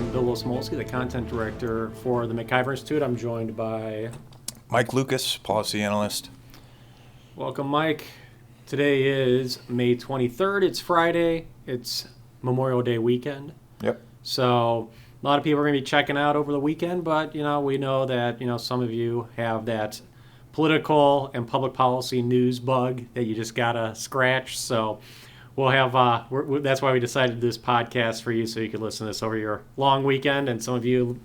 I'm Bill Smolsky, the content director for the MacIver Institute. I'm joined by Mike Lucas, policy analyst. Welcome, Mike. Today is May 23rd. It's Friday. It's Memorial Day weekend. Yep. So a lot of people are going to be checking out over the weekend, but we know that some of you have that political and public policy news bug that you just gotta scratch. So we'll have that's why we decided to do this podcast for you, so you could listen to this over your long weekend, and some of you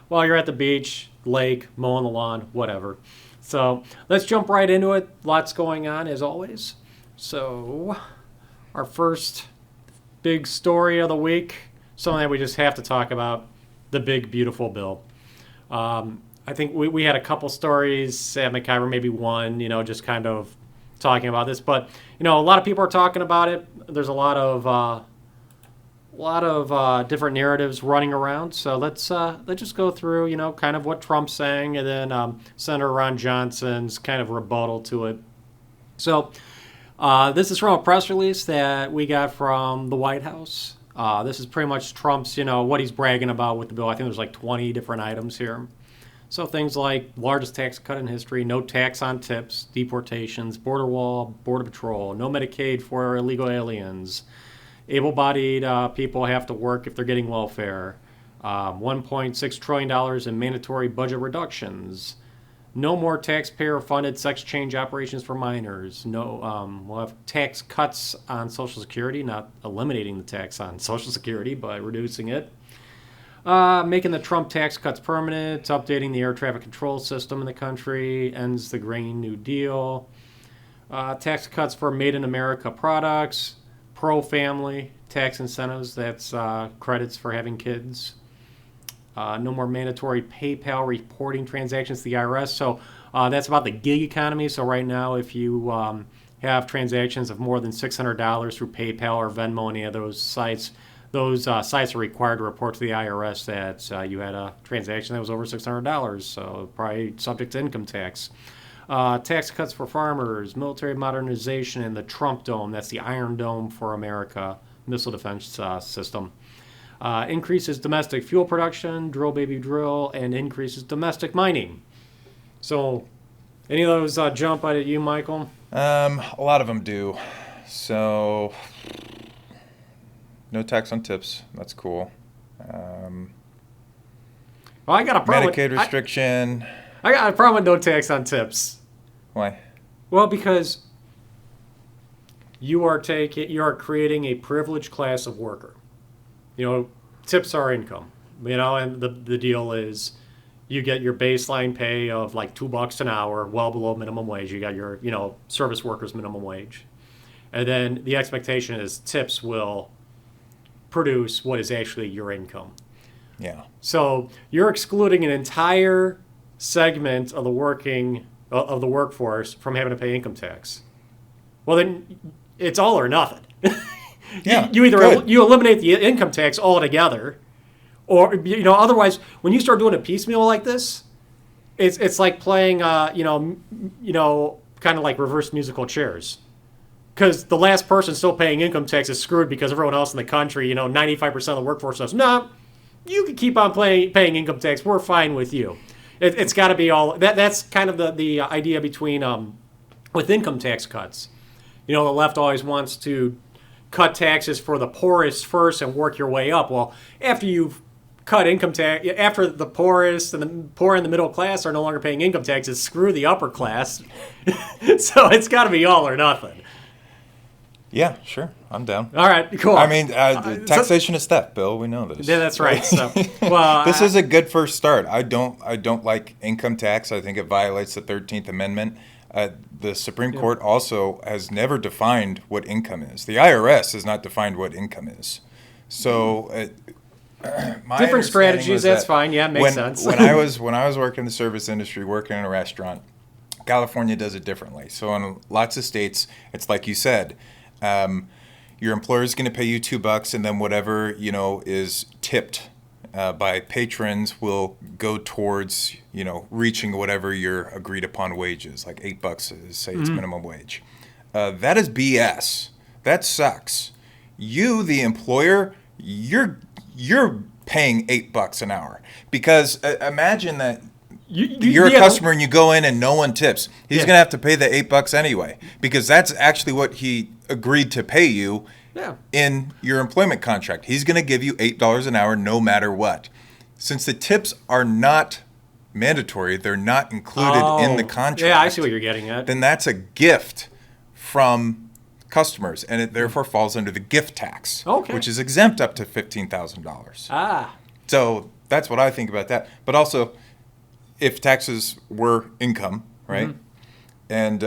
while you're at the beach, lake, mowing the lawn, whatever. So let's jump right into it. Lots going on as always. So our first big story of the week, something that we just have to talk about, the big beautiful bill. I think we had a couple stories at MacIver, maybe one, just kind of talking about this, but a lot of people are talking about it. There's a lot of different narratives running around. So let's just go through kind of what Trump's saying, and then Senator Ron Johnson's kind of rebuttal to it. So this is from a press release that we got from the White House. This is pretty much Trump's what he's bragging about with the bill. I think there's like 20 different items here. So things like largest tax cut in history, no tax on tips, deportations, border wall, border patrol, no Medicaid for illegal aliens, able-bodied people have to work if they're getting welfare, $1.6 trillion in mandatory budget reductions, no more taxpayer-funded sex change operations for minors, we'll have tax cuts on Social Security, not eliminating the tax on Social Security, but reducing it. Making the Trump tax cuts permanent, updating the air traffic control system in the country, ends the Green New Deal, tax cuts for made in America products, pro-family tax incentives, that's credits for having kids, no more mandatory PayPal reporting transactions to the IRS. So that's about the gig economy. So right now, if you have transactions of more than $600 through PayPal or Venmo, any of those sites are required to report to the IRS that you had a transaction that was over $600, so probably subject to income tax. Tax cuts for farmers, military modernization, and the Trump Dome, that's the Iron Dome for America missile defense system. Increases domestic fuel production, drill baby drill, and increases domestic mining. So any of those jump out at you, Michael? A lot of them do. So no tax on tips. That's cool. Well, I got a problem. Medicaid restriction. I got a problem with no tax on tips. Why? Well, because you are creating a privileged class of worker. Tips are income. And the deal is, you get your baseline pay of like $2 an hour, well below minimum wage. You got your service workers minimum wage, and then the expectation is tips will produce what is actually your income. Yeah. So you're excluding an entire segment of the workforce from having to pay income tax. Well, then it's all or nothing. Yeah. You either you eliminate the income tax altogether, or otherwise, when you start doing a piecemeal like this, it's like playing kind of like reverse musical chairs. Because the last person still paying income tax is screwed because everyone else in the country, 95% of the workforce says, no, you can keep on paying income tax. We're fine with you. It's got to be all that's kind of the idea between with income tax cuts. The left always wants to cut taxes for the poorest first and work your way up. Well, after you've cut income tax, after the poorest and the poor and the middle class are no longer paying income taxes, screw the upper class. So it's got to be all or nothing. Yeah, sure. I'm down. All right, cool. I mean, taxation is theft, Bill. We know this. Yeah, that's right. So, well, this is a good first start. I don't like income tax. I think it violates the 13th Amendment. The Supreme Court also has never defined what income is. The IRS has not defined what income is. So, different strategies. That's fine. Yeah, makes sense. when I was working in the service industry, working in a restaurant, California does it differently. So in lots of states, it's like you said. Your employer is going to pay you $2, and then whatever is tipped by patrons will go towards reaching whatever your agreed upon wages, like $8 is, say, it's minimum wage. That is BS. That sucks. You, the employer, you're paying $8 an hour. Because imagine that you're a customer and you go in and no one tips. He's going to have to pay the $8 anyway, because that's actually what he agreed to pay you in your employment contract. He's going to give you $8 an hour no matter what. Since the tips are not mandatory, they're not included in the contract. Yeah, I see what you're getting at. Then that's a gift from customers, and it therefore falls under the gift tax, which is exempt up to $15,000. So that's what I think about that. But also, if taxes were income, right? And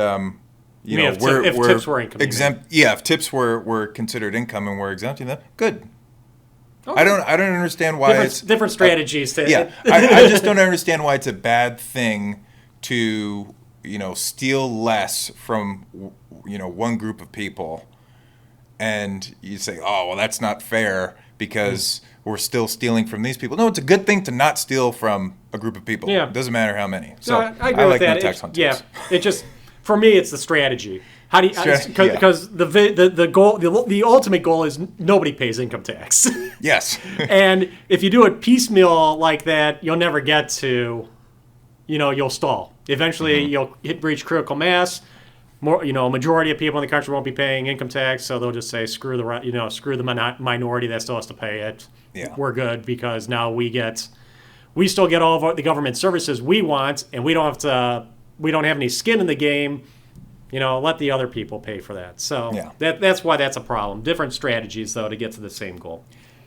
if tips were income, exempt. Yeah, if tips were considered income and we're exempting them, good. Okay. I don't understand why it's different strategies. I just don't understand why it's a bad thing to steal less from one group of people, and you say, oh well, that's not fair because we're still stealing from these people. No, it's a good thing to not steal from a group of people. Yeah. It doesn't matter how many. So I agree with that. No tax on tips. Yeah, it just for me it's the strategy. How do you? Because the goal, the ultimate goal is nobody pays income tax. Yes. And if you do it piecemeal like that, you'll never get to, you'll stall. Eventually, you'll reach critical mass. A majority of people in the country won't be paying income tax, so they'll just say screw the minority that still has to pay it. Yeah. We're good because now we still get all of the government services we want, and we don't have any skin in the game. Let the other people pay for that. So that's why that's a problem. Different strategies, though, to get to the same goal.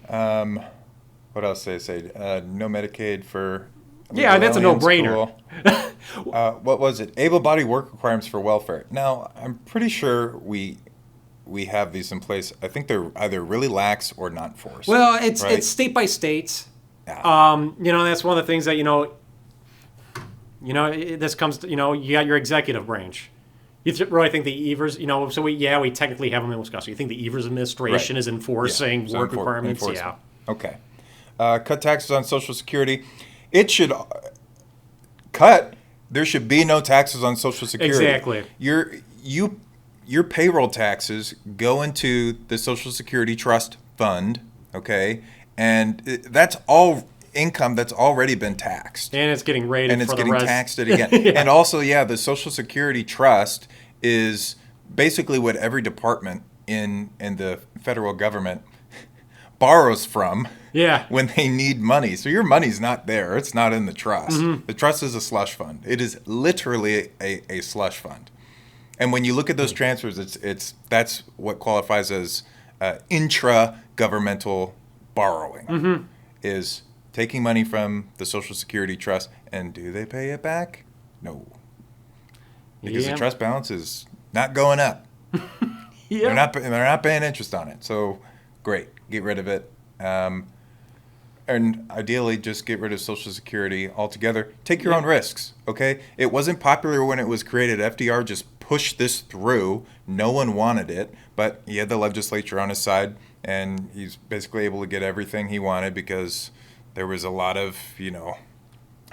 What else did I say? No Medicaid for... that's a no-brainer. What was it? Able-bodied work requirements for welfare. Now, I'm pretty sure we have these in place. I think they're either really lax or not forced. Well, it's state by state. Yeah. That's one of the things that, this comes to, you got your executive branch. You really think the Evers, so we technically have them in Wisconsin. You think the Evers administration is enforcing work requirements? Enforcement. Yeah. Okay. Cut taxes on Social Security. It should cut. There should be no taxes on Social Security. Exactly. Your payroll taxes go into the Social Security Trust Fund, okay? And that's all income that's already been taxed. And it's getting rated and it's for getting the rest. taxed it again. Yeah. And also, the Social Security Trust is basically what every department in the federal government borrows from when they need money. So your money's not there. It's not in the trust. Mm-hmm. The trust is a slush fund. It is literally a slush fund. And when you look at those transfers, that's what qualifies as intra-governmental borrowing, is taking money from the Social Security Trust, and do they pay it back? No. Because the trust balance is not going up. They're not paying interest on it. So great, get rid of it. And ideally, just get rid of Social Security altogether. Take your own risks, okay? It wasn't popular when it was created. FDR just pushed this through. No one wanted it, but he had the legislature on his side, and he's basically able to get everything he wanted because there was a lot of,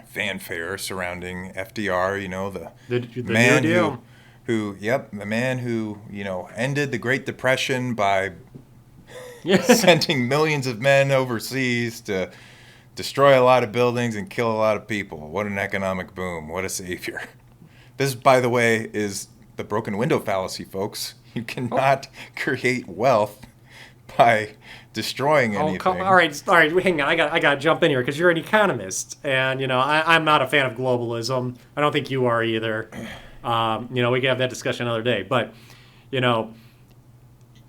fanfare surrounding FDR, the man the man who, ended the Great Depression by sending millions of men overseas to destroy a lot of buildings and kill a lot of people. What an economic boom. What a savior. This, by the way, is the broken window fallacy, folks. You cannot create wealth by destroying anything. All right, hang on. I got to jump in here because you're an economist, and I'm not a fan of globalism. I don't think you are either. We can have that discussion another day. But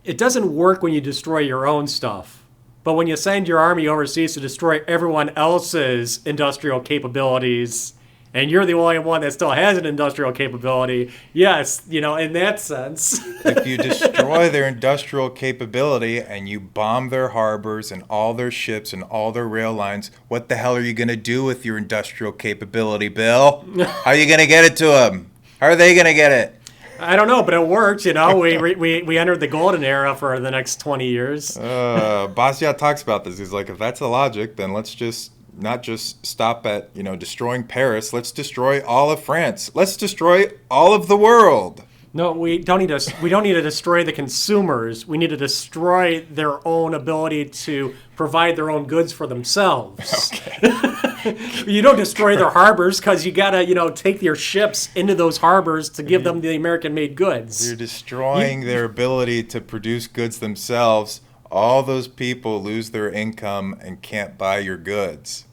it doesn't work when you destroy your own stuff. But when you send your army overseas to destroy everyone else's industrial capabilities, and you're the only one that still has an industrial capability, yes, in that sense. If you destroy their industrial capability and you bomb their harbors and all their ships and all their rail lines, what the hell are you going to do with your industrial capability, Bill? How are you going to get it to them? How are they going to get it? I don't know, but it worked. We entered the golden era for the next 20 years. Bastiat talks about this. He's like, if that's the logic, then let's just not just stop at destroying Paris. Let's destroy all of France. Let's destroy all of the world. No, we don't need to. We don't need to destroy the consumers. We need to destroy their own ability to provide their own goods for themselves. Okay. You don't destroy their harbors because you gotta, take your ships into those harbors to give them the American-made goods. You're destroying their ability to produce goods themselves. All those people lose their income and can't buy your goods.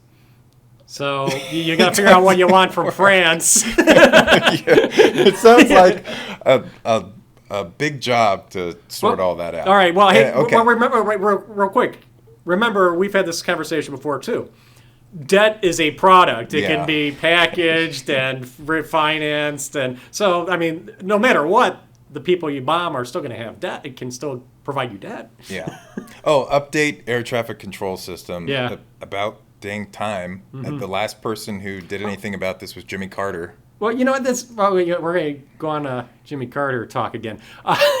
So you got to figure out what you want from France. It sounds like a big job to sort all that out. All right. Well, hey, okay. well, remember, real quick. Remember, we've had this conversation before too. Debt is a product. It can be packaged and refinanced, and so I mean, no matter what, the people you bomb are still going to have debt. It can still provide you debt. Yeah. Oh, update air traffic control system. Yeah. About dang time. And the last person who did anything about this was Jimmy Carter. Well, you know what? We're going to go on Jimmy Carter talk again.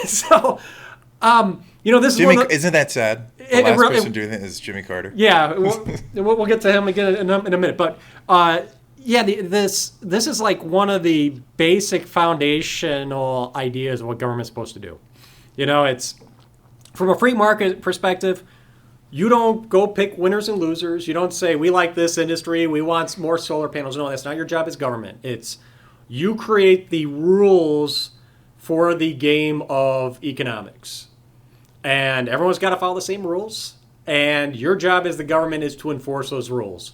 This is Isn't that sad? The last person doing it is Jimmy Carter. Yeah, we'll get to him again in a minute. But this is like one of the basic foundational ideas of what government's supposed to do. It's from a free market perspective. You don't go pick winners and losers. You don't say, we like this industry, we want more solar panels. No, that's not your job as government. It's you create the rules for the game of economics. And everyone's got to follow the same rules. And your job as the government is to enforce those rules.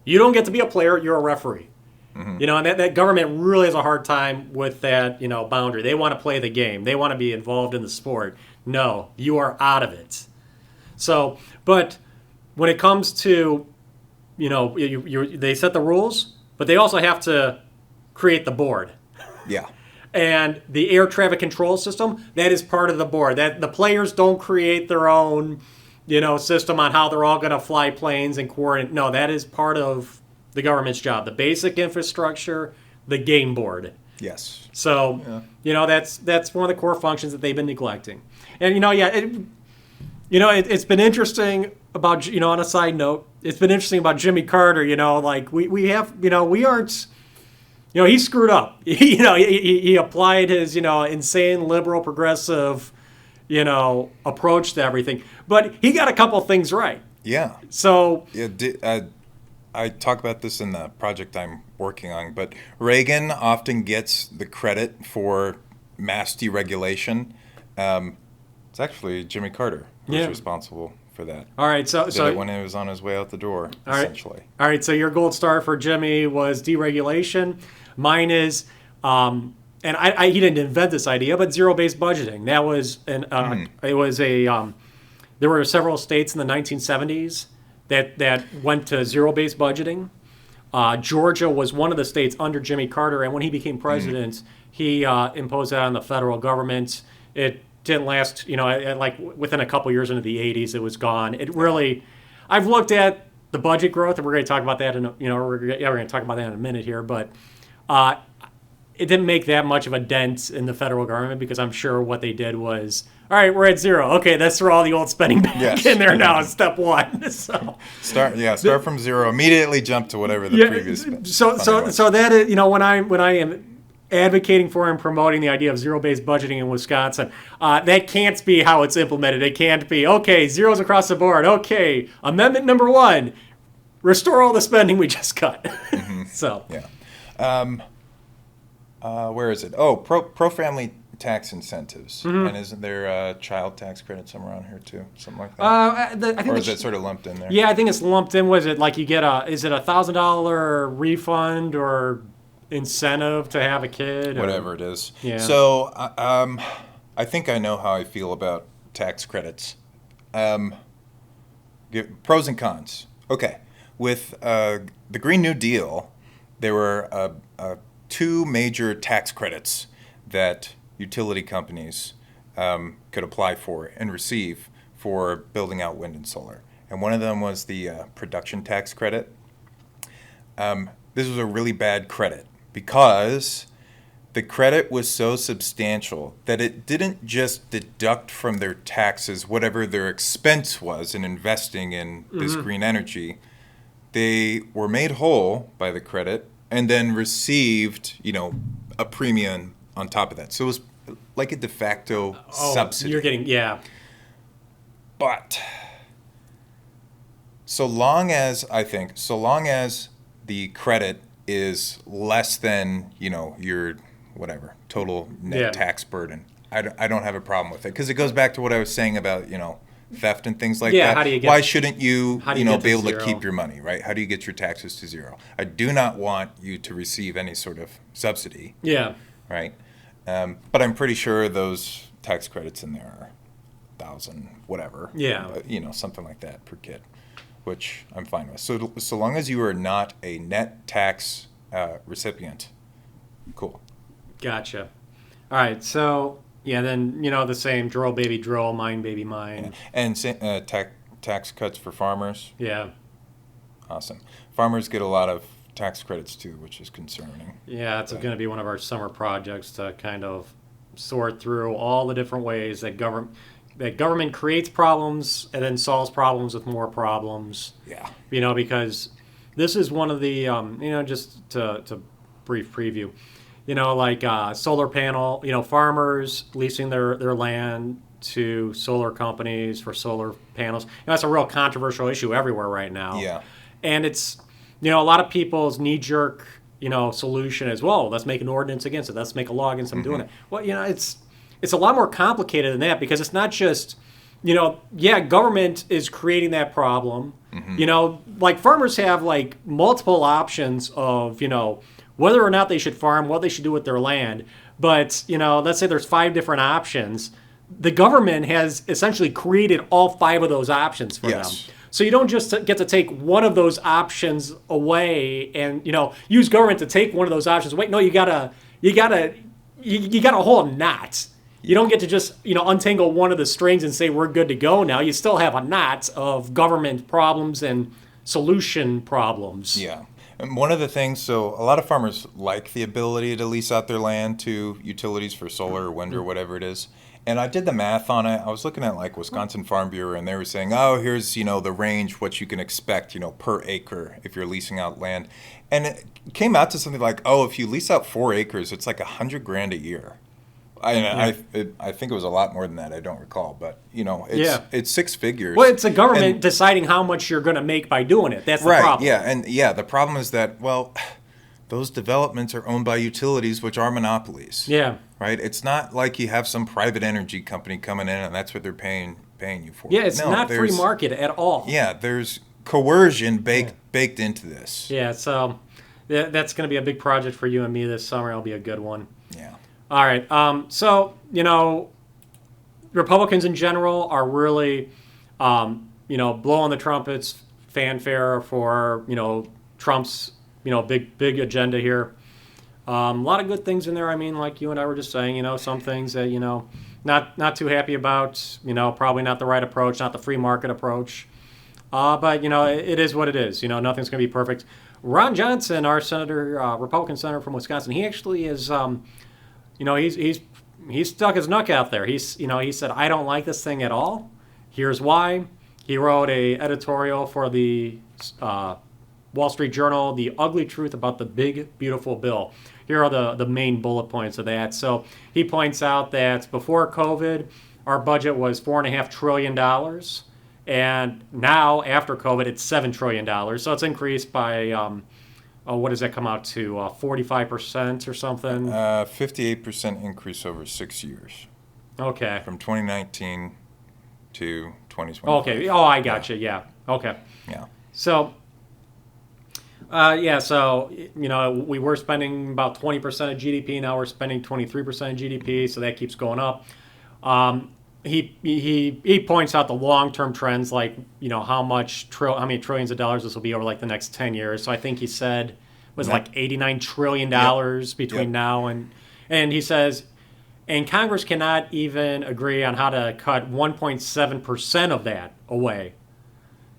You don't get to be a player, you're a referee. Mm-hmm. And that government really has a hard time with that, boundary. They want to play the game. They want to be involved in the sport. No, you are out of it. So, but when it comes to, they set the rules, but they also have to create the board. Yeah. And the air traffic control system, that is part of the board. That the players don't create their own, system on how they're all going to fly planes and coordinate. No, that is part of the government's job. The basic infrastructure, the game board. Yes. So, that's one of the core functions that they've been neglecting. And, it's been interesting about, on a side note, it's been interesting about Jimmy Carter, we aren't, he screwed up. He applied his, insane liberal progressive, approach to everything. But he got a couple things right. Yeah. So. Yeah, I talk about this in the project I'm working on, but Reagan often gets the credit for mass deregulation. It's actually Jimmy Carter who's responsible for that. All right, so it when he was on his way out the door, essentially. All right, so your gold star for Jimmy was deregulation. Mine is, and he didn't invent this idea, but zero-based budgeting. That was there were several states in the 1970s that went to zero-based budgeting. Georgia was one of the states under Jimmy Carter, and when he became president, he imposed that on the federal government. It didn't last, like within a couple years into the 80s, it was gone. It really, I've looked at the budget growth, and we're going to talk about that we're going to talk about that in a minute here, but it didn't make that much of a dent in the federal government because I'm sure what they did was, all right, we're at zero. Okay, let's throw all the old spending back in there now. Step one. So start from zero. Immediately jump to whatever the previous. So that is, when I am advocating for and promoting the idea of zero-based budgeting in Wisconsin, that can't be how it's implemented. It can't be okay. Zeros across the board. Okay, amendment number 1, restore all the spending we just cut. Mm-hmm. So yeah. Where is it? Oh, pro-family tax incentives. Mm-hmm. And isn't there a child tax credit somewhere on here too? Something like that? I think or is it sort of lumped in there? Yeah, I think it's lumped in. Was it like you get is it $1,000 refund or incentive to have a kid? Whatever it is. Yeah. So I think I know how I feel about tax credits. Pros and cons. Okay. With the Green New Deal, there were 2 major tax credits that utility companies could apply for and receive for building out wind and solar. And one of them was the production tax credit. This was a really bad credit because the credit was so substantial that it didn't just deduct from their taxes whatever their expense was in investing in this green energy. They were made whole by the credit and then received, a premium on top of that. So it was like a de facto Oh, subsidy. you're getting, yeah. But so long as the credit is less than, your whatever total net Yeah. tax burden, I don't have a problem with it, because it goes back to what I was saying about, theft and things like Yeah, that. how do you get- Why shouldn't you, how do you get be to able to zero? keep your money, right? How do you get your taxes to zero? I do not want you to receive any sort of subsidy, Yeah. right? But I'm pretty sure those tax credits in there are 1,000, whatever. Yeah. Something like that per kid, which I'm fine with. So long as you are not a net tax recipient, cool. Gotcha. All right. So, yeah, then, the same drill, baby, drill, mine, baby, mine. And tax cuts for farmers, Yeah. awesome. Farmers get a lot of tax credits too, which is concerning. Yeah, it's But- going to be one of our summer projects to kind of sort through all the different ways that government creates problems and then solves problems with more problems. Yeah. Because this is one of the just to brief preview, like solar panel, farmers leasing their land to solar companies for solar panels. That's a real controversial issue everywhere right now. Yeah. And it's, a lot of people's knee-jerk, solution is, well, let's make an ordinance against it. Let's make a law against them doing it. Well, it's a lot more complicated than that, because it's not just, government is creating that problem. Like farmers have like multiple options of, whether or not they should farm, what they should do with their land. But, let's say there's 5 different options. The government has essentially created all 5 of those options for Yes. them. So you don't just get to take one of those options away and, use government to take one of those options away. No, you gotta hold a knot. You don't get to just, untangle one of the strings and say we're good to go now. You still have a knot of government problems and solution problems. Yeah. And one of the things, so a lot of farmers like the ability to lease out their land to utilities for solar or wind or whatever it is. And I did the math on it. I was looking at like Wisconsin Farm Bureau, and they were saying, oh, here's, the range, what you can expect, per acre if you're leasing out land. And it came out to something like, oh, if you lease out 4 acres, it's like $100,000 a year. I think it was a lot more than that. I don't recall, but it's 6 figures. Well, it's the government And- deciding how much you're going to make by doing it. That's the right, problem. yeah, and the problem is that, well, those developments are owned by utilities, which are monopolies. Yeah. Right? It's not like you have some private energy company coming in and that's what they're paying you for. Yeah, it's No, not free there's- market at all. Yeah, there's coercion baked into this. Yeah, so that's going to be a big project for you and me this summer. It'll be a good one. Yeah. All right. So, Republicans in general are really, blowing the trumpets, fanfare for, Trump's, big agenda here. A lot of good things in there. I mean, like you and I were just saying, some things that, not too happy about, probably not the right approach, not the free market approach. But, it is what it is. Nothing's going to be perfect. Ron Johnson, our senator, Republican senator from Wisconsin, he actually is, he's stuck his neck out there. He said, I don't like this thing at all. Here's why. He wrote a editorial for the Wall Street Journal, The Ugly Truth About the Big, Beautiful Bill. Here are the main bullet points of that. So he points out that before COVID, our budget was $4.5 trillion. And now, after COVID, it's $7 trillion. So it's increased by, what does that come out to, 45% or something? 58% increase over 6 years. Okay. From 2019 to 2020. Okay. Oh, I gotcha. Yeah. Okay. Yeah. So, we were spending about 20% of GDP. Now we're spending 23% of GDP, so that keeps going up. He points out the long-term trends, like, how many trillions of dollars this will be over like the next 10 years. So I think he said was like $89 trillion between now and he says, and Congress cannot even agree on how to cut 1.7% of that away.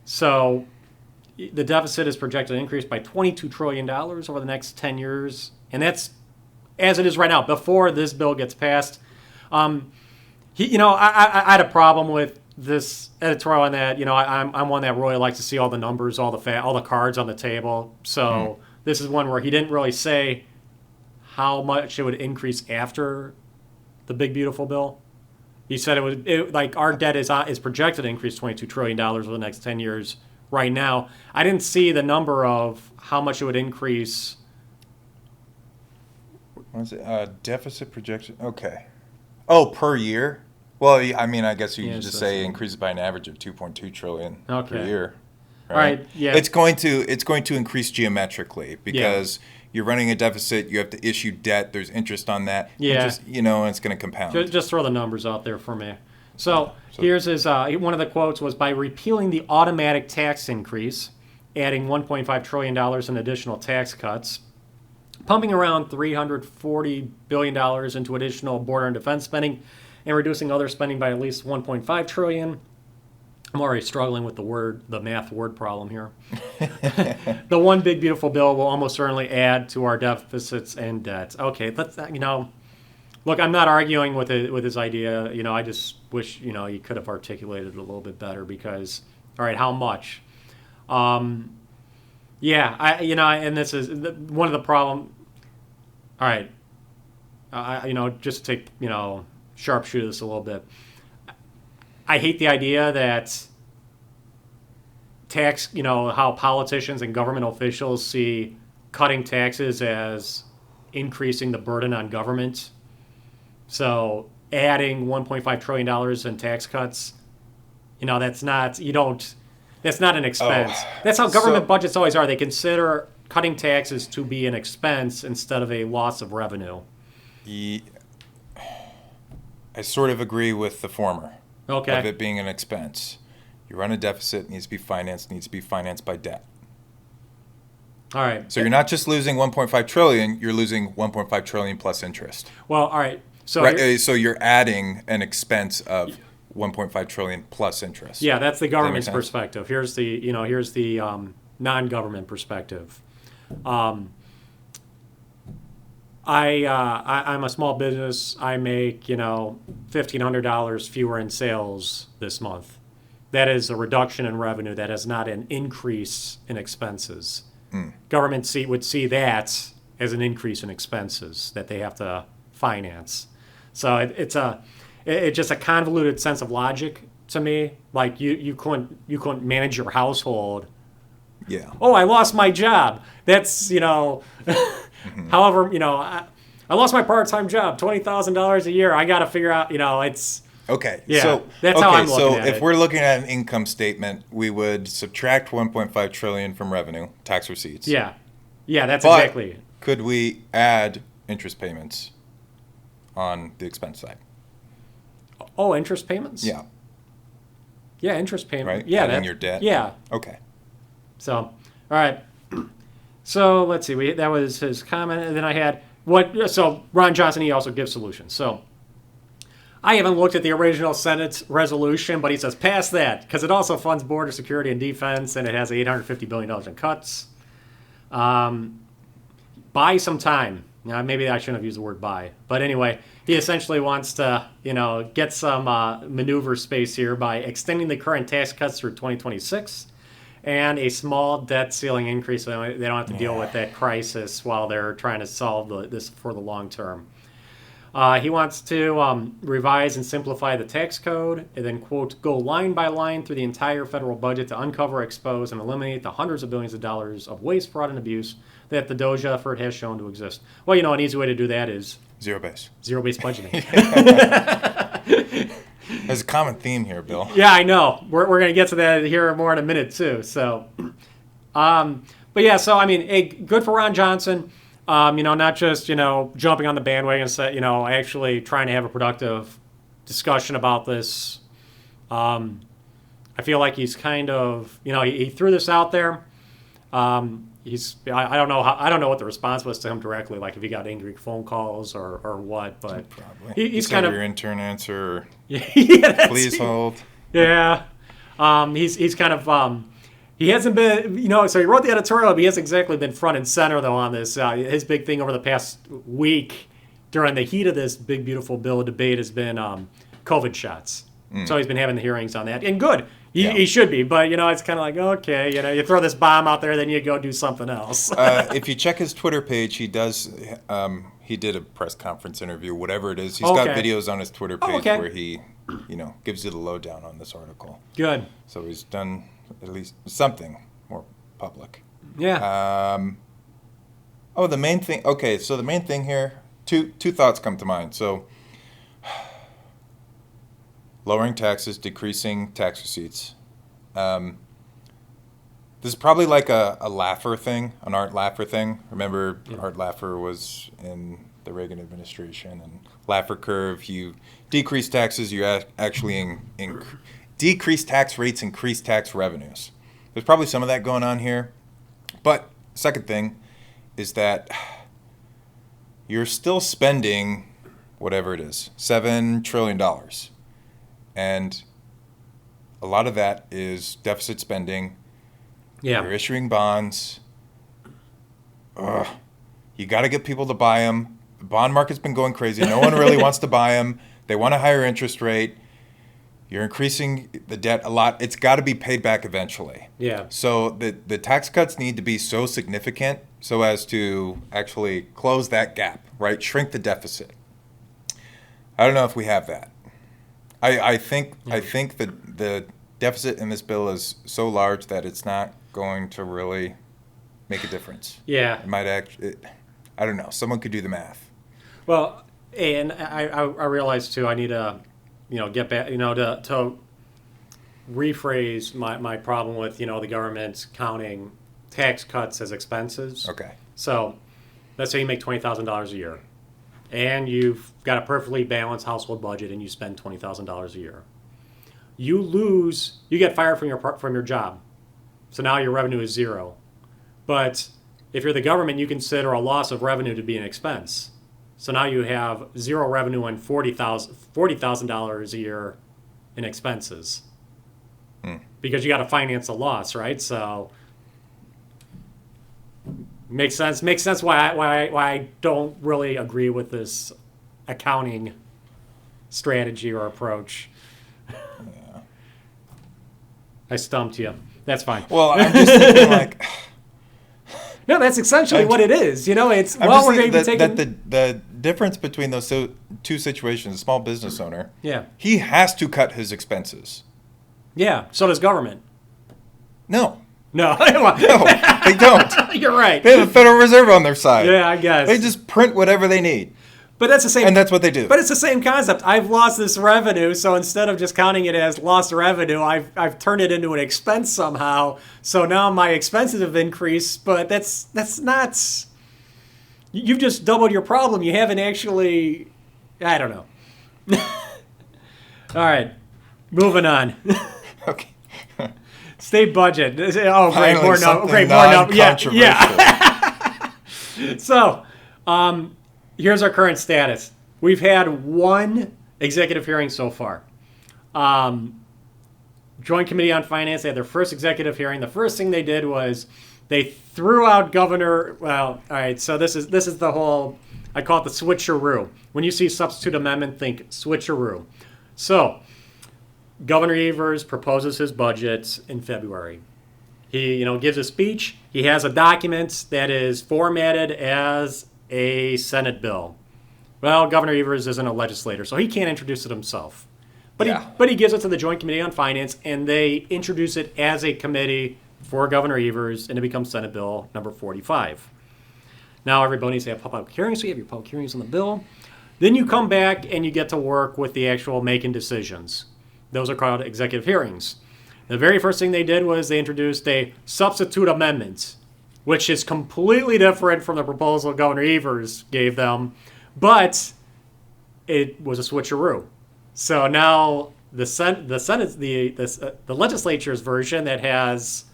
So the deficit is projected to increase by $22 trillion over the next 10 years. And that's as it is right now, before this bill gets passed. I had a problem with this editorial on that. I'm one that really likes to see all the numbers, all the cards on the table. So this is one where he didn't really say how much it would increase after the big beautiful bill? He said like our debt is projected to increase $22 trillion over the next 10 years right now. I didn't see the number of how much it would increase. What is it? Deficit projection. Okay. Oh, per year? Well, I mean, I guess you could just say increases by an average of 2.2 trillion per year. All right. Yeah. It's going to increase geometrically because you're running a deficit. You have to issue debt. There's interest on that. Yeah. Just, it's going to compound. Just throw the numbers out there for me. So here's his. One of the quotes was, by repealing the automatic tax increase, adding $1.5 trillion in additional tax cuts, pumping around $340 billion into additional border and defense spending, and reducing other spending by at least $1.5 trillion. I'm already struggling with the math word problem here. The one big beautiful bill will almost certainly add to our deficits and debts. Okay, let's look, I'm not arguing with his idea. I just wish he could have articulated it a little bit better because, all right, how much? Yeah, and this is one of the problem. All right, just to take sharpshoot this a little bit. I hate the idea that how politicians and government officials see cutting taxes as increasing the burden on government. So adding $1.5 trillion in tax cuts, that's not an expense. That's how government budgets always are. They consider cutting taxes to be an expense instead of a loss of revenue. I sort of agree with the former. Okay. Of it being an expense. You run a deficit, needs to be financed by debt. All right. So you're not just losing 1.5 trillion, you're losing 1.5 trillion plus interest. Well, all right. So so you're adding an expense of 1.5 trillion plus interest. Yeah, that's the government's perspective. Here's the non-government perspective. I'm a small business. I make $1,500 fewer in sales this month. That is a reduction in revenue. That is not an increase in expenses. Government would see that as an increase in expenses that they have to finance. So it's just a convoluted sense of logic to me. Like you couldn't manage your household. Yeah. Oh, I lost my job. That's However, I lost my part-time job, $20,000 a year. I got to figure out, it's. Okay. Yeah. So that's how I'm looking at it. So if we're looking at an income statement, we would subtract 1.5 trillion from revenue, tax receipts. Yeah. Yeah, that's exactly it. Could we add interest payments on the expense side? Oh, interest payments? Yeah. Yeah, interest payments. Right? Yeah. Adding your debt? Yeah. Okay. So, all right. So let's see. That was his comment. And then I had so Ron Johnson, he also gives solutions. So I haven't looked at the original Senate resolution, but he says pass that because it also funds border security and defense, and it has $850 billion in cuts. Buy some time. Maybe I shouldn't have used the word buy. But anyway, he essentially wants to, get some maneuver space here by extending the current tax cuts through 2026 and a small debt ceiling increase so they don't have to deal with that crisis while they're trying to solve this for the long term. He wants to revise and simplify the tax code and then, quote, go line by line through the entire federal budget to uncover, expose, and eliminate the hundreds of billions of dollars of waste, fraud, and abuse that the DOJ effort has shown to exist. Well, an easy way to do that is Zero-based budgeting. There's a common theme here, Bill. Yeah, I know. We're going to get to that here more in a minute, too. So, but yeah, so, good for Ron Johnson. Not just, jumping on the bandwagon and actually trying to have a productive discussion about this. I feel like he's kind of, he threw this out there. I don't know what the response was to him directly, like if he got angry phone calls or what, but probably. He's kind of your intern answer. Yeah, please hold. Yeah. He's kind of, he hasn't been, so he wrote the editorial, but he hasn't exactly been front and center, though, on this. His big thing over the past week during the heat of this big, beautiful bill debate has been COVID shots. So he's been having the hearings on that. And good. Yeah. He should be, but it's kind of like, okay, you throw this bomb out there, then you go do something else. If you check his Twitter page, he does. He did a press conference interview, whatever it is. He's got Okay. videos on his Twitter page okay. where he, gives you the lowdown on this article. Good. So he's done at least something more public. Yeah. The main thing. Okay, so the main thing here. Two thoughts come to mind. So, lowering taxes, decreasing tax receipts. This is probably like a Laffer thing, an Art Laffer thing. Remember, Art Laffer was in the Reagan administration, and Laffer curve. You decrease taxes, you actually decrease tax rates, increase tax revenues. There's probably some of that going on here. But second thing is that you're still spending whatever it is, $7 trillion. And a lot of that is deficit spending. Yeah. You're issuing bonds. You got to get people to buy them. The bond market's been going crazy. No one really wants to buy them. They want a higher interest rate. You're increasing the debt a lot. It's got to be paid back eventually. Yeah. So the tax cuts need to be so significant so as to actually close that gap, right? Shrink the deficit. I don't know if we have that. I think that the deficit in this bill is so large that it's not going to really make a difference. Yeah. It might actually. I don't know. Someone could do the math. Well, and I realize too, I need to, get back, to rephrase my problem with, the government counting tax cuts as expenses. Okay. So let's say you make $20,000 a year and you've got a perfectly balanced household budget and you spend $20,000 a year. You get fired from your job. So now your revenue is zero. But if you're the government, you consider a loss of revenue to be an expense. So now you have zero revenue and $40,000 a year in expenses. Because you got to finance a loss, right? So makes sense. Makes sense why I don't really agree with this accounting strategy or approach. Yeah. I stumped you. That's fine. Well, I'm just thinking like. No, that's essentially what it is. It's I'm we're just going to thinking be taking that the difference between those two situations, a small business owner, Yeah. he has to cut his expenses. Yeah. So does government. No. No. No, they don't. You're right. They have the Federal Reserve on their side. Yeah, I guess. They just print whatever they need. But that's the same. And that's what they do. But it's the same concept. I've lost this revenue, so instead of just counting it as lost revenue, I've turned it into an expense somehow. So now my expenses have increased, but that's not. You've just doubled your problem. You haven't actually. I don't know. All right, moving on. Okay. State budget. Oh, great, Finally, more something great, more non-controversial. Yeah. So, here's our current status. We've had one executive hearing so far. Joint Committee on Finance, they had their first executive hearing. The first thing they did was they threw out Governor. Well, all right. So this is the whole. I call it the switcheroo. When you see substitute amendment, think switcheroo. So, Governor Evers proposes his budget in February. He, gives a speech. He has a document that is formatted as a Senate bill. Well, Governor Evers isn't a legislator, so he can't introduce it himself. But he gives it to the Joint Committee on Finance, and they introduce it as a committee for Governor Evers, and it becomes Senate Bill number 45. Now everybody needs to have public hearings, so you have your public hearings on the bill. Then you come back and you get to work with the actual making decisions. Those are called executive hearings. The very first thing they did was they introduced a substitute amendment, which is completely different from the proposal Governor Evers gave them, but it was a switcheroo. So now the legislature's version that has,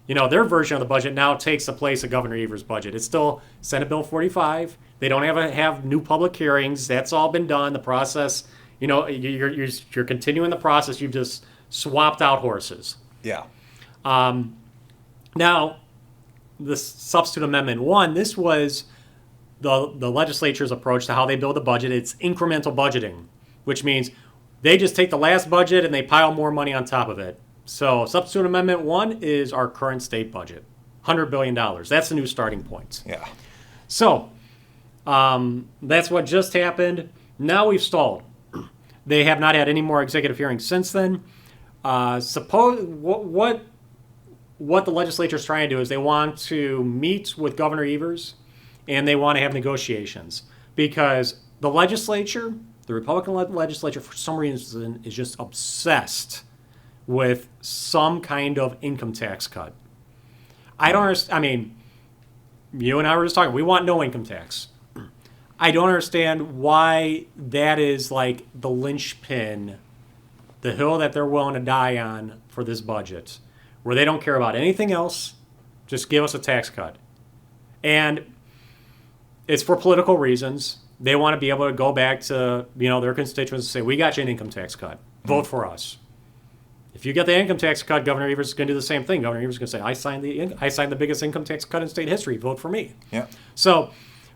their version of the budget now takes the place of Governor Evers' budget. It's still Senate Bill 45. They don't have new public hearings. That's all been done. The process, you're continuing the process. You've just swapped out horses. Yeah. Now, the substitute amendment 1, this was the legislature's approach to how they build a budget. It's incremental budgeting, which means they just take the last budget and they pile more money on top of it. So Substitute Amendment 1 is our current state budget, $100 billion. That's the new starting point. Yeah. So that's what just happened. Now we've stalled. They have not had any more executive hearings since then. Suppose what the legislature is trying to do is they want to meet with Governor Evers, and they want to have negotiations because the legislature, the Republican legislature, for some reason is just obsessed with some kind of income tax cut. I don't understand. I mean, you and I were just talking. We want no income tax. I don't understand why that is like the linchpin, the hill that they're willing to die on for this budget, where they don't care about anything else, just give us a tax cut. And it's for political reasons. They want to be able to go back to, their constituents and say, we got you an income tax cut. Vote for us. If you get the income tax cut, Governor Evers is going to do the same thing. Governor Evers is going to say, I signed the biggest income tax cut in state history. Vote for me. Yeah. So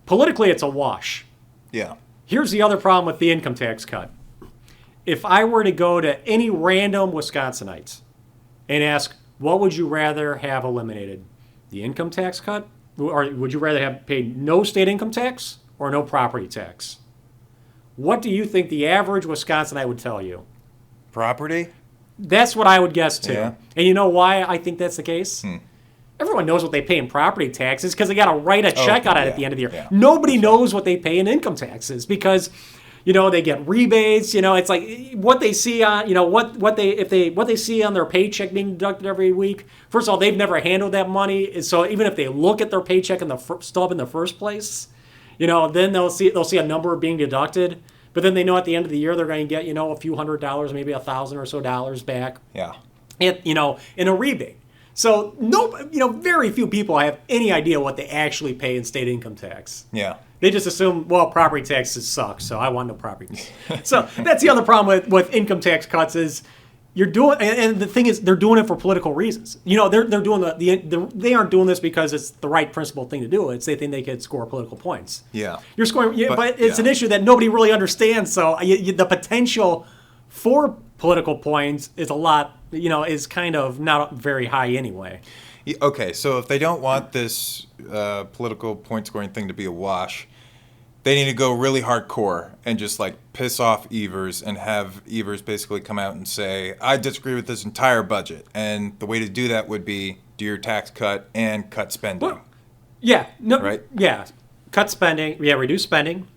politically, it's a wash. Yeah. Here's the other problem with the income tax cut. If I were to go to any random Wisconsinites and ask, what would you rather have eliminated? The income tax cut? Or would you rather have paid no state income tax or no property tax? What do you think the average Wisconsinite would tell you? Property? That's what I would guess, too. Yeah. And you know why I think that's the case? Everyone knows what they pay in property taxes because they got to write a check on it at the end of the year. Yeah. Nobody knows what they pay in income taxes because, they get rebates. It's like what they see on, what they see on their paycheck being deducted every week. First of all, they've never handled that money, so even if they look at their paycheck in the stub in the first place, then they'll see a number being deducted. But then they know at the end of the year they're going to get a few $100, maybe $1,000 or so back. Yeah. In a rebate. So very few people have any idea what they actually pay in state income tax. Yeah. They just assume, well, property taxes suck, so I want no property tax. So that's the other problem with income tax cuts is you're doing, and the thing is, they're doing it for political reasons. They're doing they aren't doing this because it's the right principled thing to do. It's they think they could score political points. Yeah. You're scoring, but it's an issue that nobody really understands. So the potential for political points is a lot, is kind of not very high anyway. Okay, so if they don't want this political point scoring thing to be a wash, they need to go really hardcore and just like piss off Evers and have Evers basically come out and say, I disagree with this entire budget. And the way to do that would be do your tax cut and cut spending. Well, yeah. No, right? Yeah. Cut spending. Yeah, reduce spending.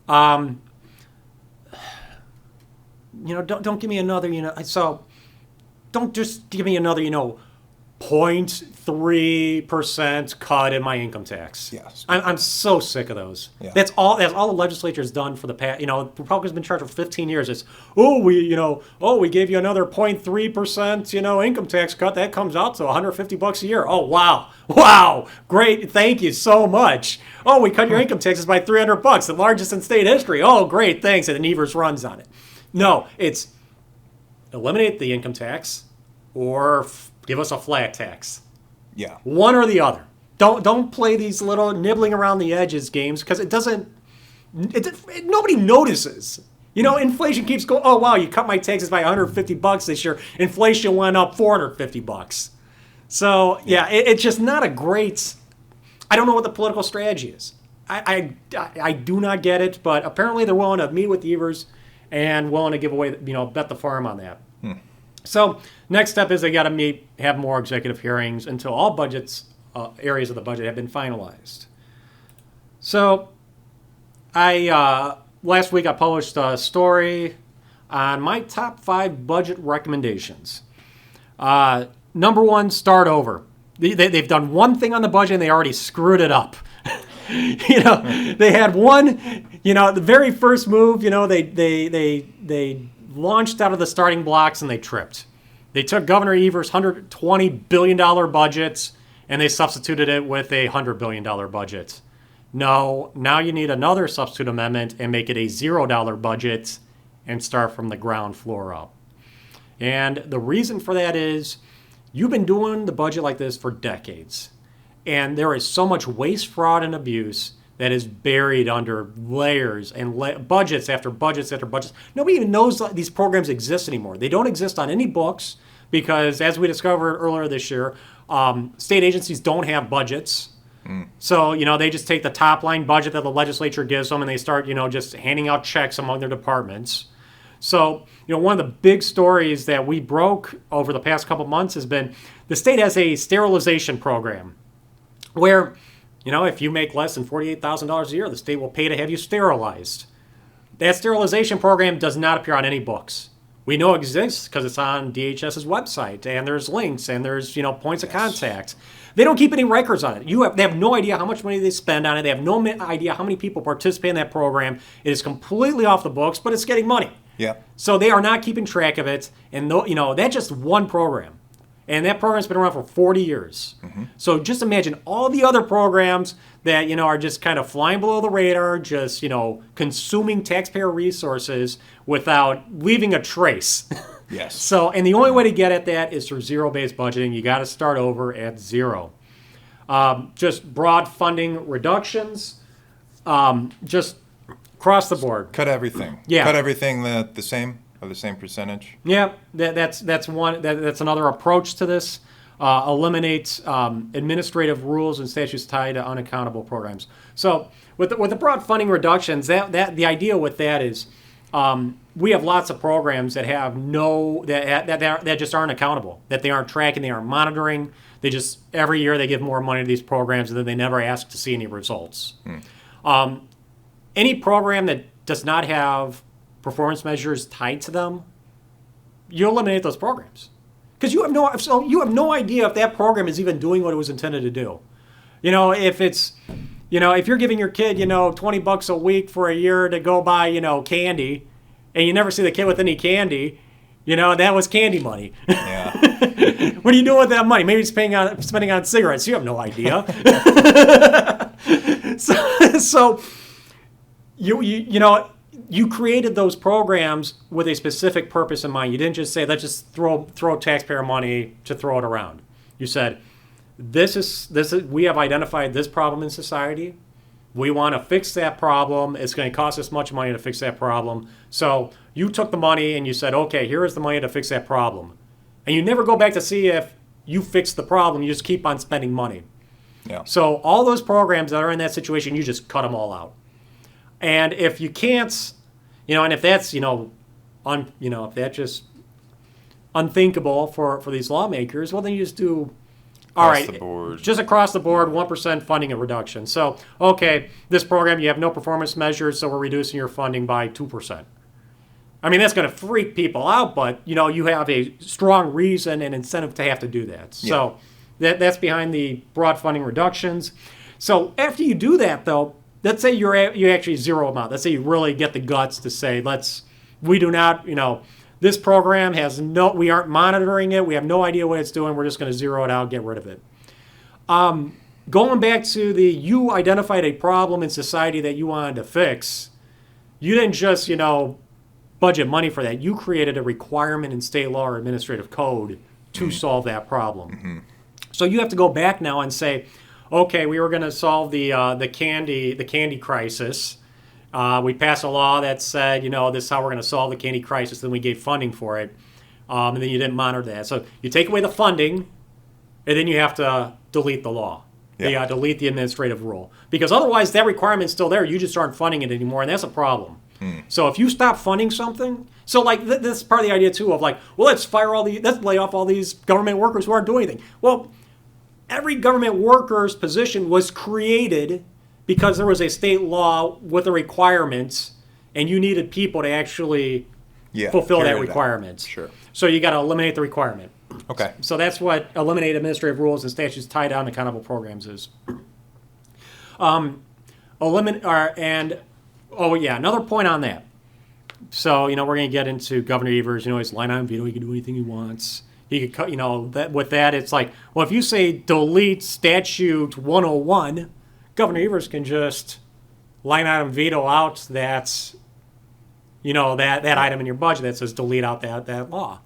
Don't give me another, so don't just give me another, 0.3% cut in my income tax. Yes. I'm so sick of those. Yeah. That's all the legislature's done for the past, Republicans have been charged for 15 years. It's, we gave you another 0.3%, income tax cut. That comes out to $150 a year. Oh, wow. Wow. Great. Thank you so much. Oh, we cut your income taxes by $300, the largest in state history. Oh, great. Thanks. And then Evers runs on it. No, it's eliminate the income tax or give us a flat tax. Yeah. One or the other. Don't play these little nibbling around the edges games because nobody notices. Inflation keeps going, oh, wow, you cut my taxes by $150 this year. Inflation went up $450. So, yeah, it's just not a great, I don't know what the political strategy is. I do not get it, but apparently they're willing to meet with Evers and willing to give away, bet the farm on that. So next step is they got to have more executive hearings until all areas of the budget have been finalized. So last week I published a story on my top 5 budget recommendations. Number 1, start over. They've done one thing on the budget and they already screwed it up. They had one, the very first move, they launched out of the starting blocks and they tripped. They took Governor Evers' $120 billion budget and they substituted it with a $100 billion budget. No, now you need another substitute amendment and make it a $0 budget and start from the ground floor up. And the reason for that is you've been doing the budget like this for decades. And there is so much waste, fraud, and abuse that is buried under layers and budgets after budgets after budgets. Nobody even knows these programs exist anymore. They don't exist on any books. because as we discovered earlier this year, state agencies don't have budgets. So, they just take the top line budget that the legislature gives them and they start, just handing out checks among their departments. So, one of the big stories that we broke over the past couple months has been the state has a sterilization program where, if you make less than $48,000 a year, the state will pay to have you sterilized. That sterilization program does not appear on any books. We know it exists because it's on DHS's website, and there's links, and there's points of contact. They don't keep any records on it. They have no idea how much money they spend on it. They have no idea how many people participate in that program. It is completely off the books, but it's getting money. Yeah. So they are not keeping track of it, and that's just one program, and that program's been around for 40 years. So just imagine all the other programs that are just kind of flying below the radar, just consuming taxpayer resources without leaving a trace. Yes. So, and the only way to get at that is through zero-based budgeting. You got to start over at zero. Just broad funding reductions, just across the board. Cut everything. Yeah. Cut everything the same percentage. Yeah, that's one. That's another approach to this. Eliminate administrative rules and statutes tied to unaccountable programs. So, with the broad funding reductions, that the idea with that is. We have lots of programs that have that just aren't accountable, that they aren't tracking, they aren't monitoring. They just every year they give more money to these programs and then they never ask to see any results. Any program that does not have performance measures tied to them, you eliminate those programs because you have no idea if that program is even doing what it was intended to do. If it's if you're giving your kid, $20 a week for a year to go buy, candy, and you never see the kid with any candy, that was candy money. Yeah. What are you doing with that money? Maybe he's spending on cigarettes. You have no idea. so you created those programs with a specific purpose in mind. You didn't just say, let's just throw taxpayer money to throw it around. You said, this is we have identified this problem in society. We want to fix that problem. It's going to cost us much money to fix that problem. So you took the money and you said, okay, here is the money to fix that problem. And you never go back to see if you fixed the problem. You just keep on spending money. Yeah. So all those programs that are in that situation, you just cut them all out. And if you can't, and if that's, if that's just unthinkable for these lawmakers, well, then you just do. All right, just across the board, 1% funding and reduction. So, okay, this program, you have no performance measures, so we're reducing your funding by 2%. I mean, that's going to freak people out, but, you have a strong reason and incentive to have to do that. So that's behind the broad funding reductions. So after you do that, though, let's say you actually zero them out. Let's say you really get the guts to say, we do not, this program we aren't monitoring it. We have no idea what it's doing. We're just going to zero it out, get rid of it. Going back to you identified a problem in society that you wanted to fix. You didn't just, budget money for that. You created a requirement in state law or administrative code to solve that problem. Mm-hmm. So you have to go back now and say, okay, we were going to solve the candy crisis. We passed a law that said, this is how we're going to solve the candy crisis. Then we gave funding for it, and then you didn't monitor that. So you take away the funding, and then you have to delete the law. Yeah. Delete the administrative rule. Because otherwise, that requirement's still there. You just aren't funding it anymore, and that's a problem. So if you stop funding something, this is part of the idea, too, of let's lay off all these government workers who aren't doing anything. Well, every government worker's position was created because there was a state law with the requirements, and you needed people to actually fulfill that requirement. Sure. So you got to eliminate the requirement. Okay. So that's what eliminate administrative rules and statutes tied down to accountable programs is. Another point on that. So, we're going to get into Governor Evers, his line item veto, he can do anything he wants. He could cut, with that, it's like, well, if you say delete statute 101, Governor Evers can just line item veto out that item in your budget that says delete out that law.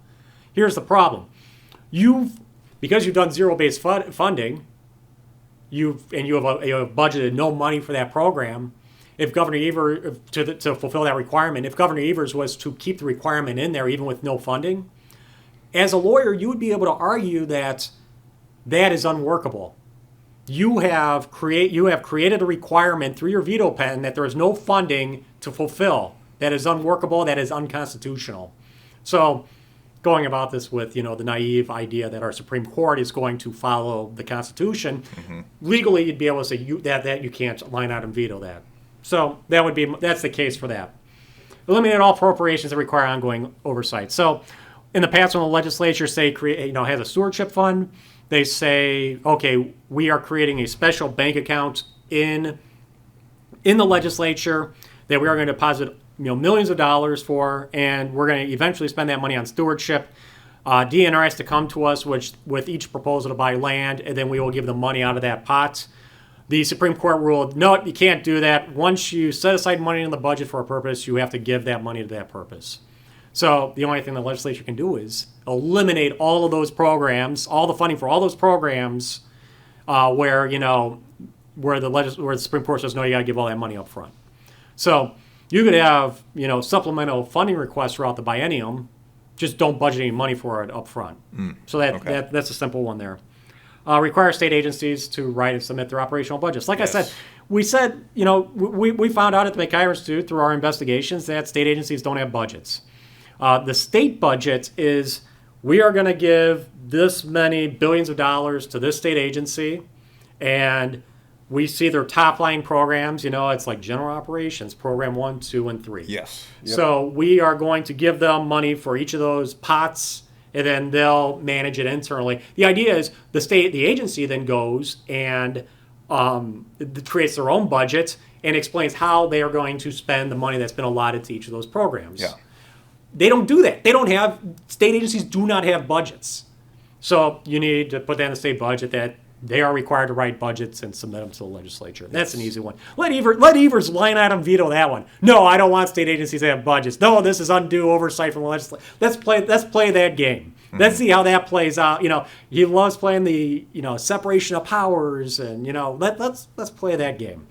Here's the problem. Because you've done zero-based funding, you have budgeted no money for that program. If Governor Evers, to fulfill that requirement, if Governor Evers was to keep the requirement in there even with no funding, as a lawyer, you would be able to argue that that is unworkable. You have created a requirement through your veto pen that there is no funding to fulfill. That is unworkable. That is unconstitutional. So, going about this with the naive idea that our Supreme Court is going to follow the Constitution, legally you'd be able to say that you can't line item veto that. So that's the case for that. Eliminate all appropriations that require ongoing oversight. So, in the past, when the legislature has a stewardship fund, they say, okay, we are creating a special bank account in the legislature that we are going to deposit millions of dollars for, and we're going to eventually spend that money on stewardship. DNR has to come to us with each proposal to buy land, and then we will give them money out of that pot. The Supreme Court ruled, no, you can't do that. Once you set aside money in the budget for a purpose, you have to give that money to that purpose. So the only thing the legislature can do is eliminate all of those programs, all the funding for all those programs, where the Supreme Court says no, you got to give all that money up front. So you could have supplemental funding requests throughout the biennium, just don't budget any money for it up front. So that's a simple one there. Require state agencies to write and submit their operational budgets. Like yes. I said, we found out at the MacIver Institute through our investigations that state agencies don't have budgets. The state budget is, we are going to give this many billions of dollars to this state agency, and we see their top line programs, it's like general operations, program 1, 2, and 3. Yes. Yep. So we are going to give them money for each of those pots, and then they'll manage it internally. The idea is the agency then goes and creates their own budget and explains how they are going to spend the money that's been allotted to each of those programs. Yeah. They don't do that. State agencies do not have budgets. So you need to put that in the state budget that they are required to write budgets and submit them to the legislature. That's an easy one. Let Evers line item veto that one. No, I don't want state agencies to have budgets. No, this is undue oversight from the legislature. Let's play that game. Mm-hmm. Let's see how that plays out. He loves playing the separation of powers, and let's play that game.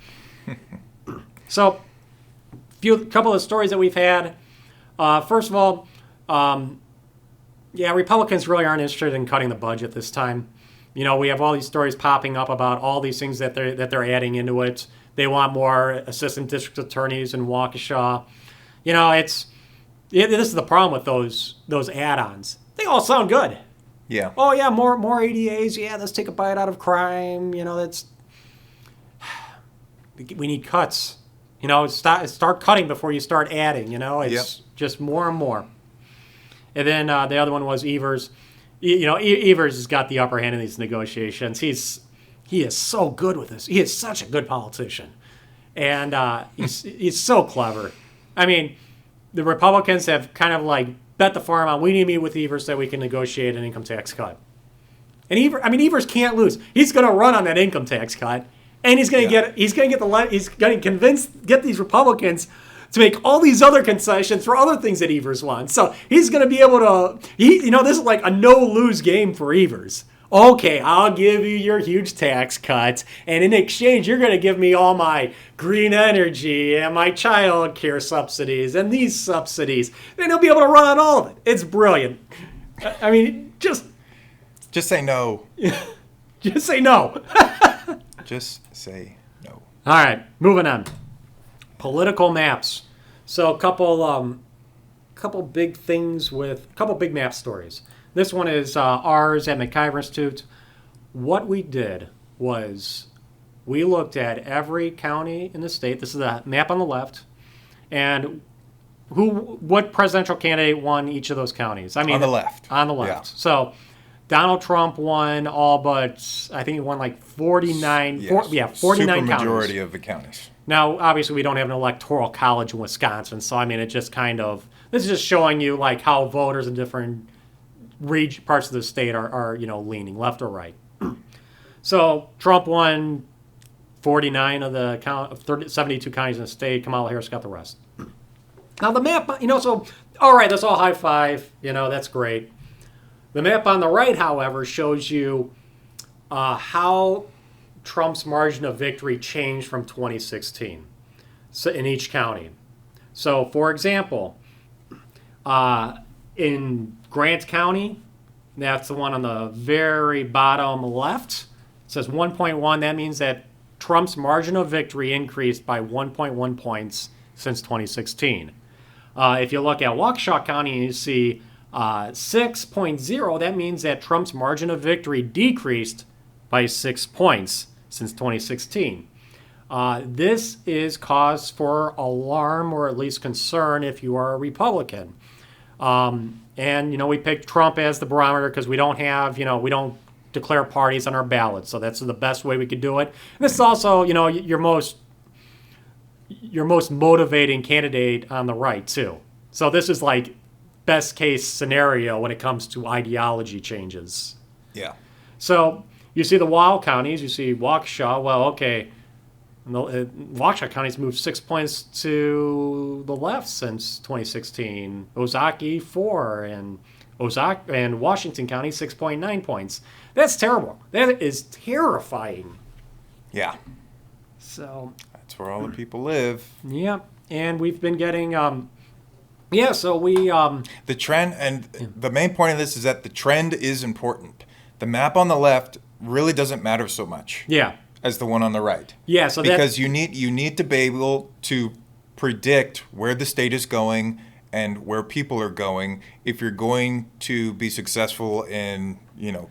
So, couple of stories that we've had. First of all, Republicans really aren't interested in cutting the budget this time. We have all these stories popping up about all these things that they're adding into it. They want more assistant district attorneys in Waukesha. This is the problem with those add-ons. They all sound good. Yeah. Oh yeah, more ADAs. Yeah, let's take a bite out of crime. We need cuts. Start cutting before you start adding. It's just more and more. And then the other one was Evers. Evers has got the upper hand in these negotiations. He is so good with this. He is such a good politician, and he's so clever. I mean, the Republicans have kind of like bet the farm on, we need to meet with Evers so we can negotiate an income tax cut. And Evers can't lose. He's going to run on that income tax cut, and he's going to get these Republicans to make all these other concessions for other things that Evers wants. So he's going to be able to, this is like a no-lose game for Evers. Okay, I'll give you your huge tax cuts, and in exchange, you're going to give me all my green energy and my child care subsidies and these subsidies. Then he'll be able to run on all of it. It's brilliant. I mean, just say no. Just say no. Just say no. All right, moving on. Political maps. So a couple big things couple big map stories. This one is ours at MacIver Institute. What we did was we looked at every county in the state. This is a map on the left, and what presidential candidate won each of those counties. I mean, on the left. On the left. Yeah. So Donald Trump won all but, I think he won like 49. Yes. 49 counties. Majority of the counties. Now, obviously, we don't have an electoral college in Wisconsin, so I mean, it just this is just showing you like how voters in different parts of the state are leaning left or right. So Trump won 49 of the 72 counties in the state. Kamala Harris got the rest. Now the map, so all right, that's all high five. That's great. The map on the right, however, shows you how Trump's margin of victory changed from 2016 in each county. So, for example, in Grant County, That's the one on the very bottom left. It says 1.1. That means that Trump's margin of victory increased by 1.1 points since 2016. If you look at Waukesha County and you see 6.0, that means that Trump's margin of victory decreased by 6 points since 2016. This is cause for alarm or at least concern if you are a Republican. And, we picked Trump as the barometer because we don't have, we don't declare parties on our ballot. So that's the best way we could do it. And this is also, your most motivating candidate on the right, too. So this is like best case scenario when it comes to ideology changes. Yeah. So you see the wild counties, you see Waukesha. Well, okay. Waukesha County's moved 6 points to the left since 2016. Ozaukee 4 and Washington County 6.9 points. That's terrible. That is terrifying. Yeah. So that's where all the people live. Yeah, and we've been getting the trend, and the main point of this is that the trend is important. The map on the left really doesn't matter so much. Yeah. As the one on the right. Yeah, so because you need to be able to predict where the state is going and where people are going if you're going to be successful in,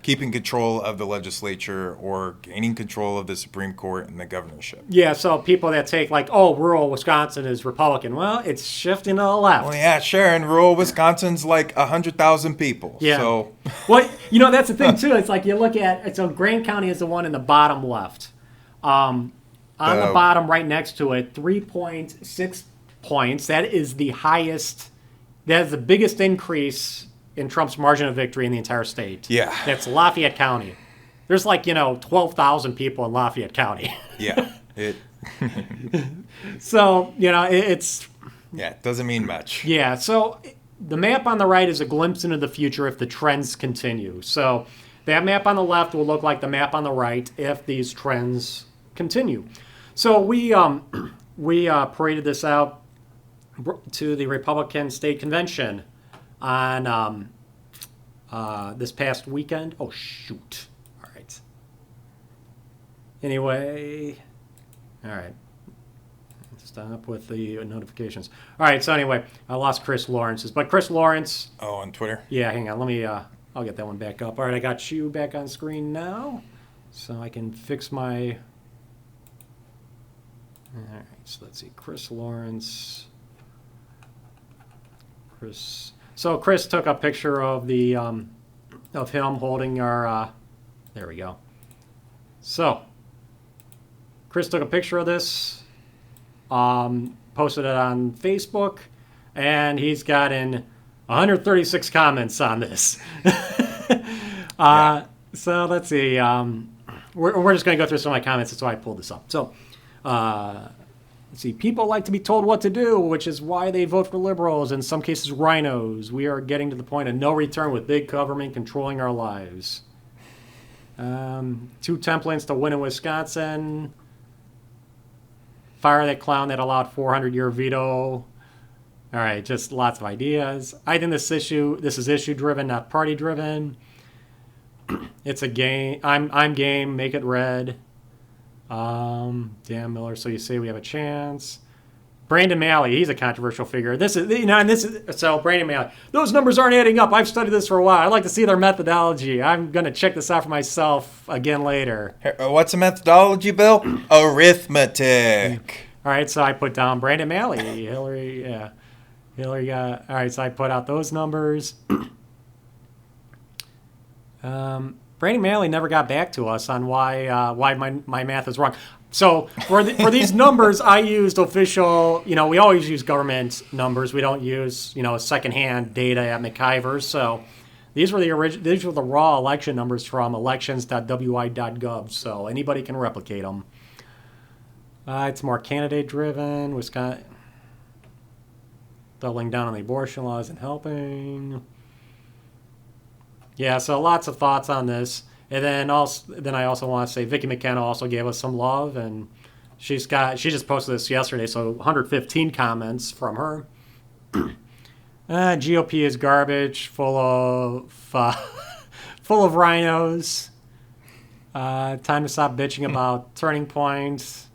keeping control of the legislature or gaining control of the Supreme Court and the governorship. Yeah, so people that take rural Wisconsin is Republican. Well, it's shifting to the left. Well, yeah, sure, and rural Wisconsin's like 100,000 people. Yeah. So. Well, that's the thing, too. It's like you look at, so Grant County is the one in the bottom left. On the bottom right next to it, 3.6 points. That is the highest, that is the biggest increase in Trump's margin of victory in the entire state. Yeah. That's Lafayette County. There's 12,000 people in Lafayette County. Yeah. So, it's... Yeah, it doesn't mean much. Yeah, so the map on the right is a glimpse into the future if the trends continue. So that map on the left will look like the map on the right if these trends continue. So we paraded this out to the Republican State Convention on this past weekend. Oh, shoot. All right. Anyway, all right. Stop with the notifications. All right, so anyway, I lost Chris Lawrence's. But Chris Lawrence... Oh, on Twitter? Yeah, hang on. Let me... I'll get that one back up. All right, I got you back on screen now. So I can fix my... All right, so let's see. Chris Lawrence. So Chris took a picture of the of him holding our. There we go. So Chris took a picture of this, posted it on Facebook, and he's gotten 136 comments on this. So let's see. We're just going to go through some of my comments. That's why I pulled this up. So. Let's see. People like to be told what to do, which is why they vote for liberals, in some cases rhinos. We are getting to the point of no return with big government controlling our lives. 2 templates to win in Wisconsin. Fire that clown that allowed 400-year veto. All right, just lots of ideas. I think this is issue-driven, not party-driven. It's a game. I'm game. Make it red. Dan Miller, so you say we have a chance. Brandon Malley, he's a controversial figure. So Brandon Malley, those numbers aren't adding up. I've studied this for a while. I'd like to see their methodology. I'm going to check this out for myself again later. What's a methodology, Bill? Arithmetic. All right, so I put down Brandon Malley. Hillary got... All right, so I put out those numbers. Brandon Malley never got back to us on why my math is wrong. So for these numbers, I used official. We always use government numbers. We don't use secondhand data at MacIver. So these were the raw election numbers from elections.wi.gov. So anybody can replicate them. It's more candidate driven. Wisconsin doubling down on the abortion law isn't helping. Yeah, so lots of thoughts on this. And then I also want to say Vicki McKenna also gave us some love, and she just posted this yesterday, so 115 comments from her. GOP is garbage, full of full of rhinos. Time to stop bitching about turning points,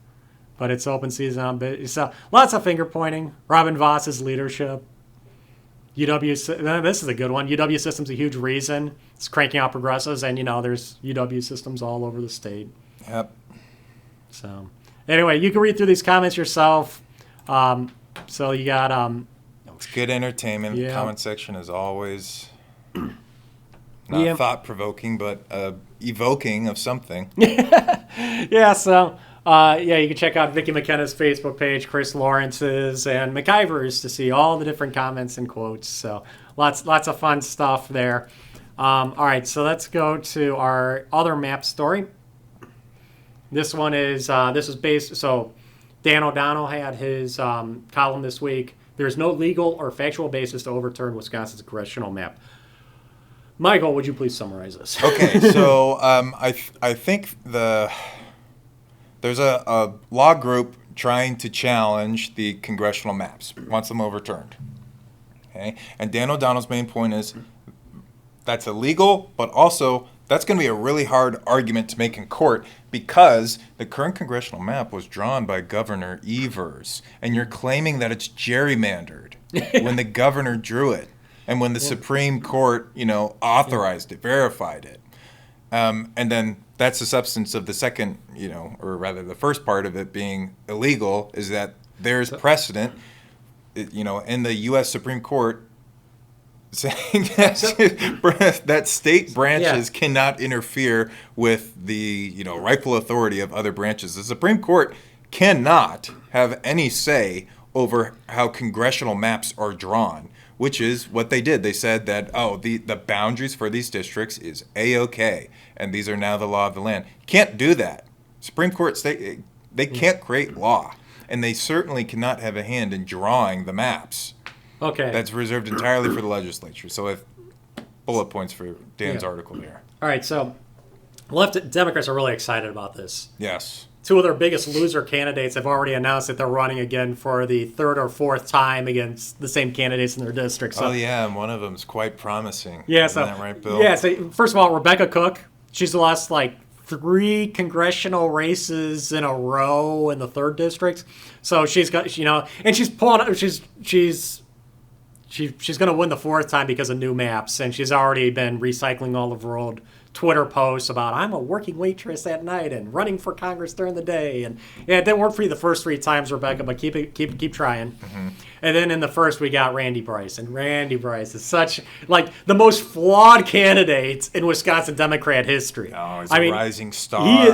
but it's open season on so lots of finger pointing. Robin Voss's leadership. This is a good one. UW system's a huge reason. It's cranking out progressives, and there's UW systems all over the state. Yep. So anyway, you can read through these comments yourself. So you got it's good entertainment. Yeah. The comment section is always not thought-provoking, but evoking of something. Yeah, so you can check out Vicky McKenna's Facebook page, Chris Lawrence's, and MacIver's to see all the different comments and quotes. So lots of fun stuff there. All right, so let's go to our other map story. This one is based. So Dan O'Donnell had his column this week. There's no legal or factual basis to overturn Wisconsin's congressional map. Michael, would you please summarize this? Okay, so I think there's a law group trying to challenge the congressional maps, wants them overturned. Okay, and Dan O'Donnell's main point is that's illegal, but also that's going to be a really hard argument to make in court because the current congressional map was drawn by Governor Evers, and you're claiming that it's gerrymandered when the governor drew it. And when the Supreme Court, authorized it, verified it. And then that's the substance of the second, or rather the first part of it being illegal, is that there's precedent, in the U.S. Supreme Court saying that state branches cannot interfere with the, rightful authority of other branches. The Supreme Court cannot have any say over how congressional maps are drawn, which is what they did. They said that, the boundaries for these districts is A-OK, and these are now the law of the land. Can't do that. Supreme Court, they can't create law, and they certainly cannot have a hand in drawing the maps. Okay. That's reserved entirely for the legislature. So if bullet points for Dan's article there. All right, so Democrats are really excited about this. Yes. Two of their biggest loser candidates have already announced that they're running again for the third or fourth time against the same candidates in their district. So, and one of them is quite promising. Yeah, Isn't that right, Bill? Yeah, so first of all, Rebecca Cook, she's lost like 3 congressional races in a row in the 3rd district. So she's got, and she's pulling, she's going to win the 4th time because of new maps, and she's already been recycling all of her old Twitter posts about I'm a working waitress at night and running for Congress during the day. And it didn't work for you the first 3 times, Rebecca, but keep trying. Mm-hmm. And then in the first we got Randy Bryce, and Randy Bryce is such the most flawed candidate in Wisconsin Democrat history. Oh, he's a rising star. He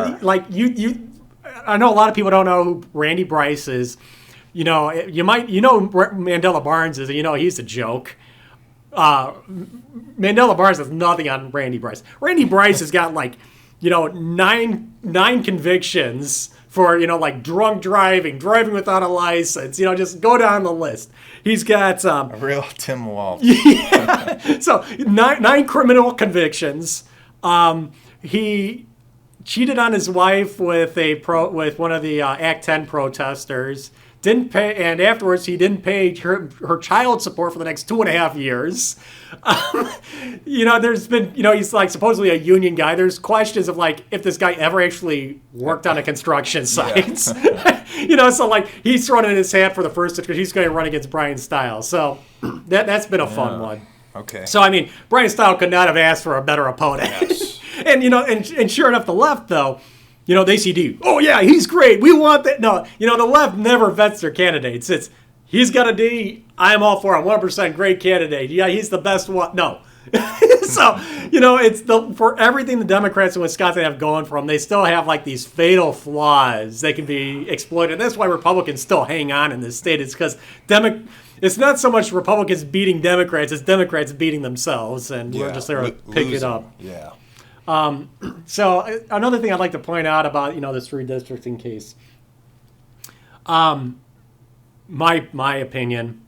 is, I know a lot of people don't know who Randy Bryce is. You might Mandela Barnes is. He's a joke. Mandela Barnes has nothing on Randy Bryce. Randy Bryce has got 9 convictions for drunk driving without a license. Just go down the list. He's got a real Tim Walsh. Yeah. So 9 criminal convictions. He cheated on his wife with one of the Act 10 protesters. Didn't pay, and afterwards he didn't pay her child support for the next 2.5 years. There's been, he's supposedly a union guy. There's questions of if this guy ever actually worked on a construction site. So he's thrown in his hat for the first district. He's going to run against Brian Stiles. So that's been a fun one. Okay. So Brian Stiles could not have asked for a better opponent. Yes. and sure enough, the left though. They see D. Oh, yeah, he's great. We want that. No, the left never vets their candidates. It's, he's got a D. I'm all for him. 100% great candidate. Yeah, he's the best one. No. So, it's for everything the Democrats in Wisconsin have going for them, they still have these fatal flaws that can be exploited. That's why Republicans still hang on in this state. It's because it's not so much Republicans beating Democrats, it's Democrats beating themselves. And we're just there to pick it up. Yeah. So another thing I'd like to point out about this redistricting case, my opinion,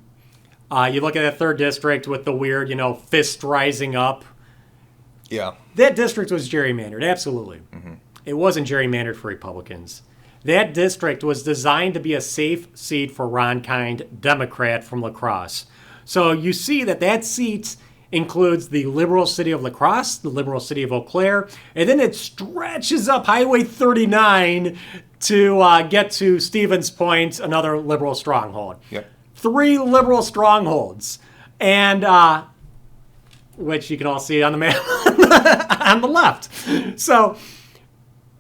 you look at that 3rd district with the weird fist rising up. Yeah, that district was gerrymandered, absolutely. Mm-hmm. It wasn't gerrymandered for Republicans. That district was designed to be a safe seat for Ron Kind, Democrat from La Crosse. So you see that seat includes the liberal city of La Crosse, the liberal city of Eau Claire, and then it stretches up Highway 39 to get to Stevens Point, another liberal stronghold. Yep. 3 liberal strongholds, and which you can all see on the map on the left. So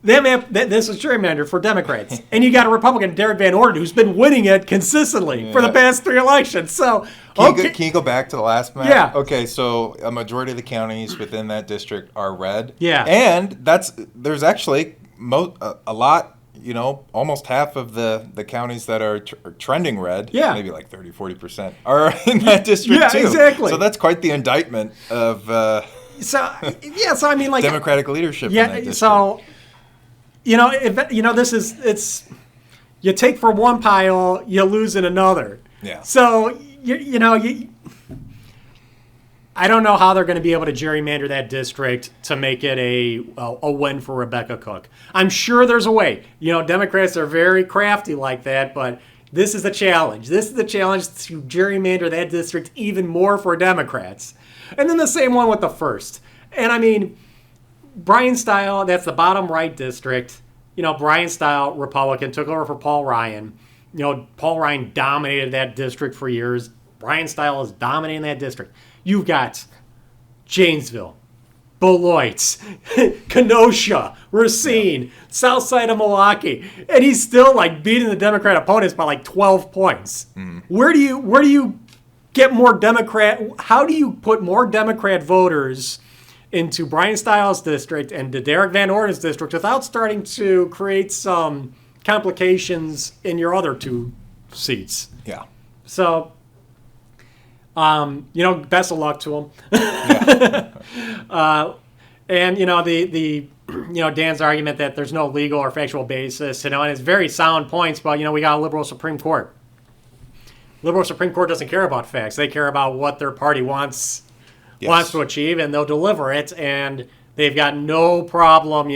that map, this is gerrymandered for Democrats, and you got a Republican, Derek Van Orden, who's been winning it consistently for the past 3 elections. So Can you go back to the last map? Yeah. Okay, so a majority of the counties within that district are red. Yeah. And there's actually a lot, almost half of the counties that are trending red, Yeah. maybe like 30, 40% are in that district too. Exactly. So that's quite the indictment of so I mean, like, Democratic leadership in that district. So this is, it's, you take from one pile, you lose in another. Yeah. So I don't know how they're going to be able to gerrymander that district to make it a win for Rebecca Cook. I'm sure there's a way. Democrats are very crafty like that, but this is the challenge. This is the challenge to gerrymander that district even more for Democrats. And then the same one with the first. And I mean, Brian Style, that's the bottom right district. Brian Style, Republican, took over for Paul Ryan. Paul Ryan dominated that district for years. Brian Style is dominating that district. You've got Janesville, Beloit, Kenosha, Racine, south side of Milwaukee, and he's still beating the Democrat opponents by 12 points. Where do you get more Democrat? How do you put more Democrat voters into Brian Stiles' district and to Derek Van Orden's district without starting to create some complications in your other 2 seats? Yeah. So, best of luck to him. And the Dan's argument that there's no legal or factual basis, and it's very sound points, but we got a liberal Supreme Court. Liberal Supreme Court doesn't care about facts; they care about what their party wants to achieve, and they'll deliver it. And they've got no problem,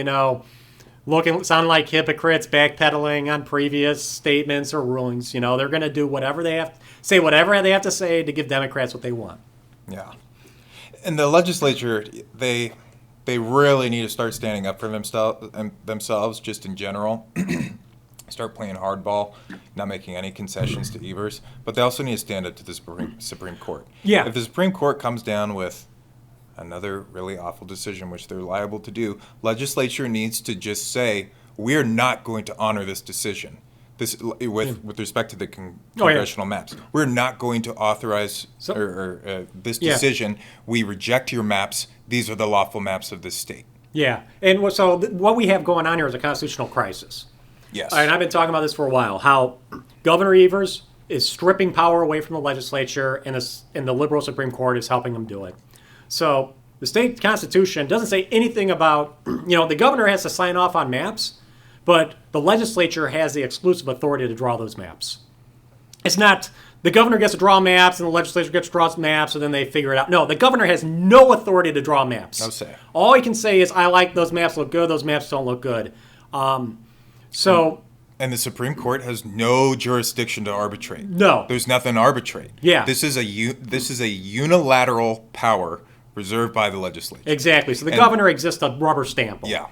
sound like hypocrites, backpedaling on previous statements or rulings. They're going to do whatever they have, say whatever they have to say to give Democrats what they want. Yeah. And the legislature, they really need to start standing up for themselves just in general. Start playing hardball, not making any concessions to Evers. But they also need to stand up to the Supreme Court. Yeah. If the Supreme Court comes down with another really awful decision, which they're liable to do, legislature needs to just say, we're not going to honor this decision. With respect to the congressional maps, we're not going to authorize this decision. We reject your maps. These are the lawful maps of this state. Yeah, and so what we have going on here is a constitutional crisis. Yes. And I've been talking about this for a while, how Governor Evers is stripping power away from the legislature, and the liberal Supreme Court is helping him do it. So the state constitution doesn't say anything about, the governor has to sign off on maps, but the legislature has the exclusive authority to draw those maps. It's not the governor gets to draw maps and the legislature gets to draw maps and then they figure it out. No, the governor has no authority to draw maps. No say. All he can say is, I like those maps look good, those maps don't look good. And the Supreme Court has no jurisdiction to arbitrate. No. There's nothing to arbitrate. Yeah. This is a unilateral power reserved by the legislature. Exactly. So the governor exists to rubber stamp them. Yeah.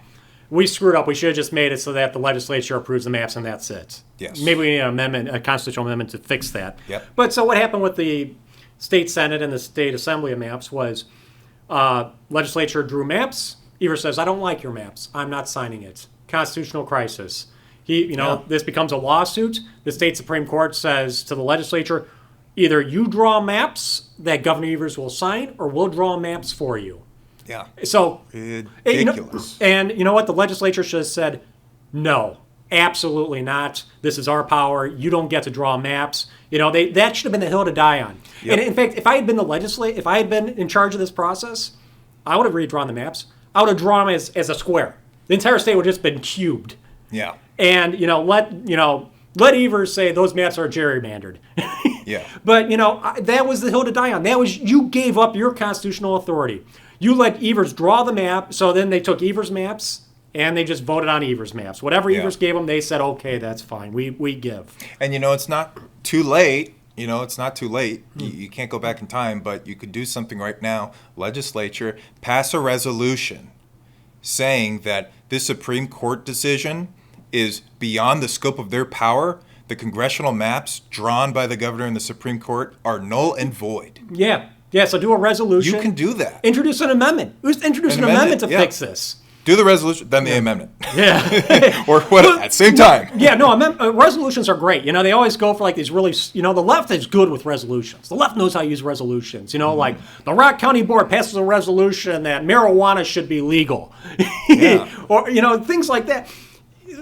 We screwed up. We should have just made it so that the legislature approves the maps and that's it. Yes. Maybe we need an amendment, a constitutional amendment to fix that. Yep. But so what happened with the state Senate and the state assembly of maps was legislature drew maps. Evers says, I don't like your maps. I'm not signing it. Constitutional crisis. This becomes a lawsuit. The state Supreme Court says to the legislature, either you draw maps that Governor Evers will sign or we'll draw maps for you. Yeah. So ridiculous. And you know what? The legislature should have said, no, absolutely not. This is our power. You don't get to draw maps. That should have been the hill to die on. Yep. And in fact, if I had been if I had been in charge of this process, I would have redrawn the maps. I would have drawn them as a square. The entire state would have just been cubed. Yeah. And let Evers say those maps are gerrymandered. Yeah. But that was the hill to die on. That was, you gave up your constitutional authority. You let Evers draw the map, so then they took Evers' maps and they just voted on Evers' maps. Whatever Evers gave them, they said, okay, that's fine. We give. And it's not too late it's not too late. You can't go back in time, but you could do something right now. Legislature, pass a resolution saying that this Supreme Court decision is beyond the scope of their power. The congressional maps drawn by the governor and the Supreme Court are null and void. Yeah. Yeah, so do a resolution. You can do that. Introduce an amendment. Introduce an amendment to fix this. Do the resolution, then the amendment. Yeah. Or what at the same time. Yeah, no, resolutions are great. They always go for like these really, the left is good with resolutions. The left knows how to use resolutions. Like the Rock County Board passes a resolution that marijuana should be legal. Yeah. Or, things like that.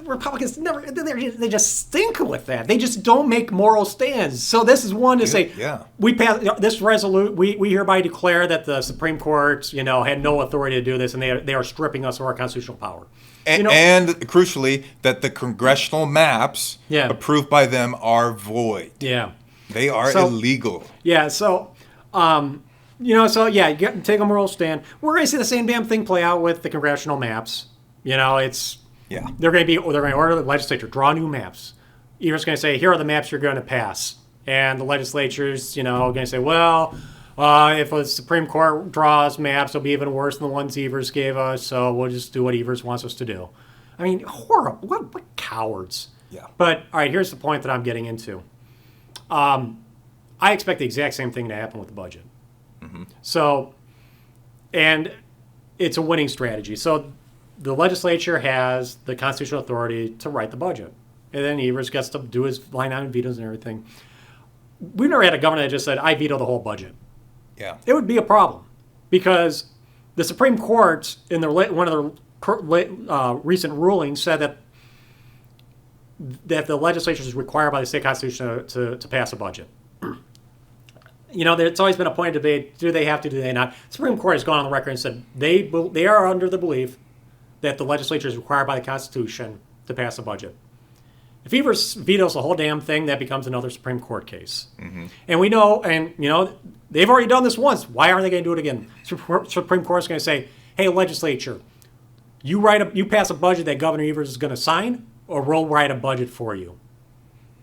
Republicans they just stink with that. They just don't make moral stands. So this is one to say, we pass this resolution. We hereby declare that the Supreme Court, had no authority to do this, and they are stripping us of our constitutional power. And crucially, that the congressional maps approved by them are void. Yeah, they are illegal. Yeah. So, you take a moral stand. We're going to see the same damn thing play out with the congressional maps. It's. Yeah. They're going to order the legislature, draw new maps. Ever's going to say, here are the maps you're going to pass. And the legislature's, going to say, well, if the Supreme Court draws maps, it'll be even worse than the ones Evers gave us, so we'll just do what Evers wants us to do. I mean, horrible. What cowards. Yeah. But, all right, here's the point that I'm getting into. I expect the exact same thing to happen with the budget. Mm-hmm. So, and it's a winning strategy. So, the legislature has the constitutional authority to write the budget. And then Evers gets to do his line item vetoes and everything. We've never had a governor that just said, I veto the whole budget. Yeah. It would be a problem. Because the Supreme Court, in one of the recent rulings, said that the legislature is required by the state constitution to pass a budget. It's always been a point of debate, do they have to, do they not? The Supreme Court has gone on the record and said they are under the belief that the legislature is required by the Constitution to pass a budget. If Evers vetoes the whole damn thing, that becomes another Supreme Court case. Mm-hmm. And we know, they've already done this once. Why aren't they going to do it again? Supreme Court is going to say, hey, legislature, you pass a budget that Governor Evers is going to sign, or we'll write a budget for you.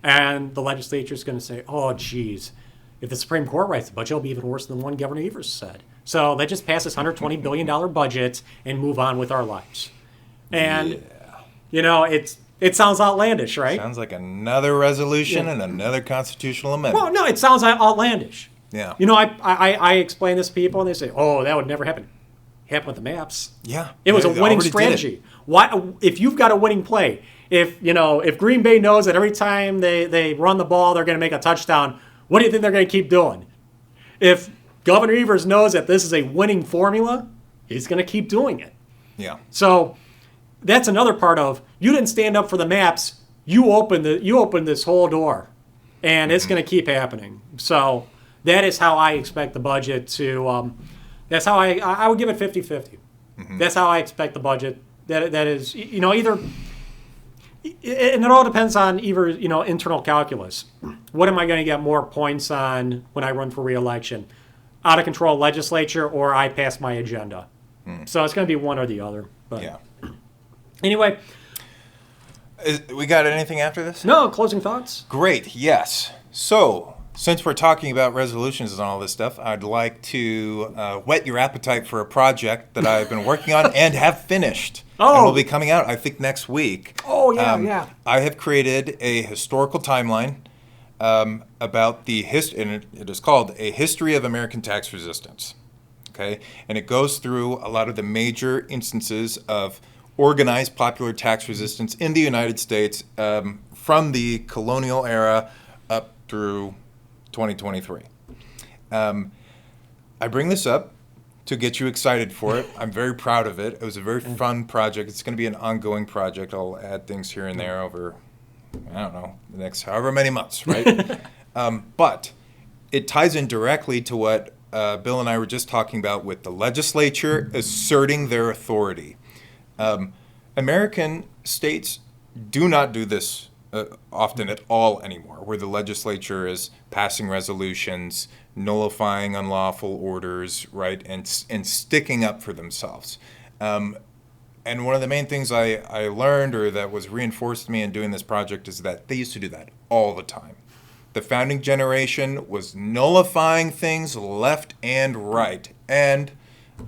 And the legislature is going to say, oh, geez, if the Supreme Court writes the budget, it'll be even worse than the one Governor Evers said. So let's just pass this $120 billion budget and move on with our lives. And, it sounds outlandish, right? Sounds like another resolution and another constitutional amendment. Well, no, it sounds outlandish. Yeah. I explain this to people, and they say, oh, that would never happen. It happened with the maps. Yeah. It was a winning strategy. Why? If you've got a winning play, if Green Bay knows that every time they run the ball, they're going to make a touchdown, what do you think they're going to keep doing? If Governor Evers knows that this is a winning formula, he's going to keep doing it. Yeah. So that's another part of, you didn't stand up for the maps, you opened this whole door, and it's going to keep happening. So that is how I expect the budget to, that's how I would give it 50-50. Mm-hmm. That's how I expect the budget. That is, either, and it all depends on either, internal calculus. What am I going to get more points on when I run for re-election? Out of control legislature, or I pass my agenda. So it's going to be one or the other. But yeah. Anyway. We got anything after this? No, closing thoughts? Great, yes. So, since we're talking about resolutions and all this stuff, I'd like to whet your appetite for a project that I've been working on and have finished. Oh. And will be coming out, I think, next week. Oh, yeah. I have created a historical timeline about the history, and it is called A History of American Tax Resistance. Okay? And it goes through a lot of the major instances of organized popular tax resistance in the United States from the colonial era up through 2023. I bring this up to get you excited for it. I'm very proud of it. It was a very fun project. It's going to be an ongoing project. I'll add things here and there over, I don't know, the next however many months, right? But it ties in directly to what Bill and I were just talking about with the legislature asserting their authority. American states do not do this often at all anymore, where the legislature is passing resolutions, nullifying unlawful orders, right, and sticking up for themselves. And one of the main things I learned, or that was reinforced to me in doing this project, is that they used to do that all the time. The founding generation was nullifying things left and right. And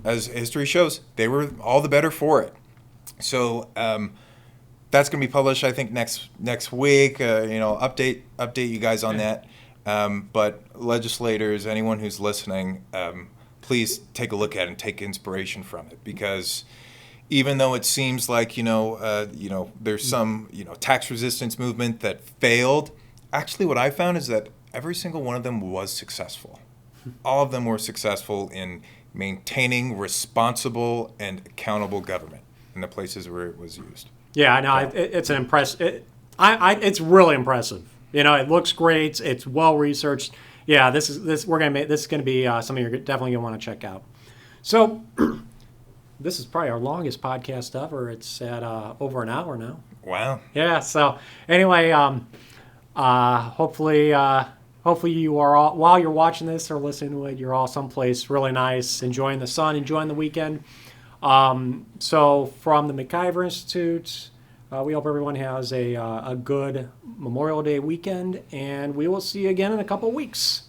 as history shows, they were all the better for it. So that's going to be published, I think, next week. Update you guys on that. But legislators, anyone who's listening, please take a look at it and take inspiration from it, because even though it seems like there's some tax resistance movement that failed, actually what I found is that every single one of them was successful. All of them were successful in maintaining responsible and accountable government in the places where it was used. Yeah, I know. It's an it's really impressive. It looks great. It's well researched. Yeah, this is going to be something you're definitely going to want to check out. So, this is probably our longest podcast ever. It's at over an hour now. Wow. Yeah. So anyway, hopefully you are all, while you're watching this or listening to it, you're all someplace really nice, enjoying the sun, enjoying the weekend. So from the MacIver Institute, we hope everyone has a good Memorial Day weekend, and we will see you again in a couple weeks.